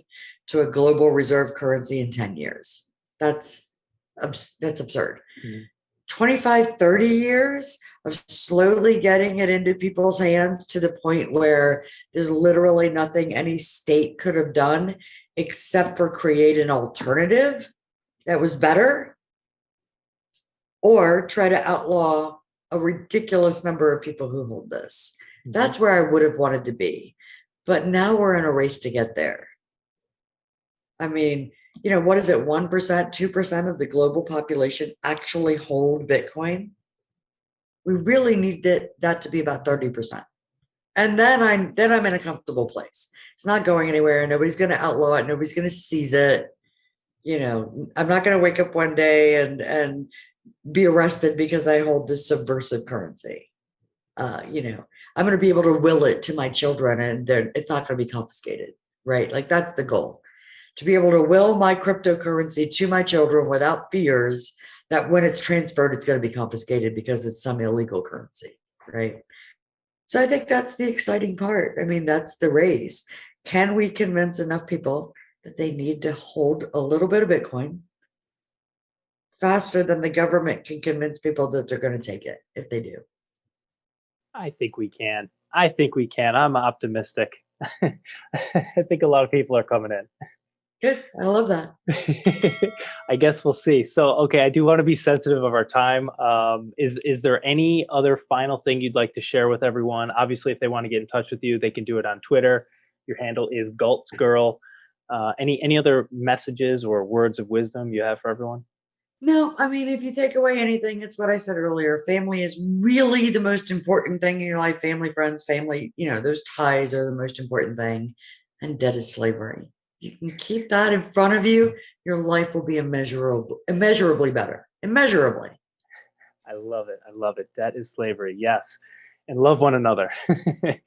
to a global reserve currency in 10 years. That's absurd. Mm-hmm. 25, 30 years of slowly getting it into people's hands to the point where there's literally nothing any state could have done except for create an alternative that was better, or try to outlaw a ridiculous number of people who hold this. Mm-hmm. That's where I would have wanted to be. But now we're in a race to get there. I mean, what is it? 1%, 2% of the global population actually hold Bitcoin. We really need that to be about 30%. And then I'm in a comfortable place. It's not going anywhere. Nobody's going to outlaw it. Nobody's going to seize it. I'm not going to wake up one day and be arrested because I hold this subversive currency. I'm going to be able to will it to my children and it's not going to be confiscated, right? Like, that's the goal. to be able to will my cryptocurrency to my children without fears that when it's transferred, it's going to be confiscated because it's some illegal currency, right? So I think that's the exciting part. I mean, that's the race. Can we convince enough people that they need to hold a little bit of Bitcoin faster than the government can convince people that they're going to take it if they do? I think we can. I think we can. I'm optimistic. I think a lot of people are coming in. Good. I love that. I guess we'll see. So, okay, I do want to be sensitive of our time. Is there any other final thing you'd like to share with everyone? Obviously, if they want to get in touch with you, they can do it on Twitter. Your handle is Galt'sGirl. Any other messages or words of wisdom you have for everyone? No, I mean, if you take away anything, it's what I said earlier. Family is really the most important thing in your life. Family, friends, family, those ties are the most important thing. And debt is slavery. You can keep that in front of you, your life will be immeasurably better. Immeasurably. I love it. I love it. That is slavery. Yes. And love one another.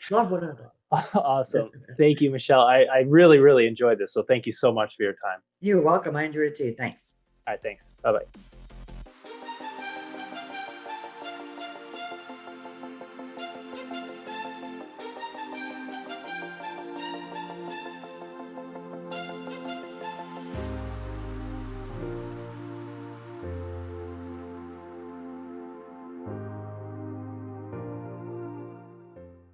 Love one another. Awesome. Thank you, Michelle. I really, really enjoyed this. So thank you so much for your time. You're welcome. I enjoyed it too. Thanks. All right. Thanks. Bye bye.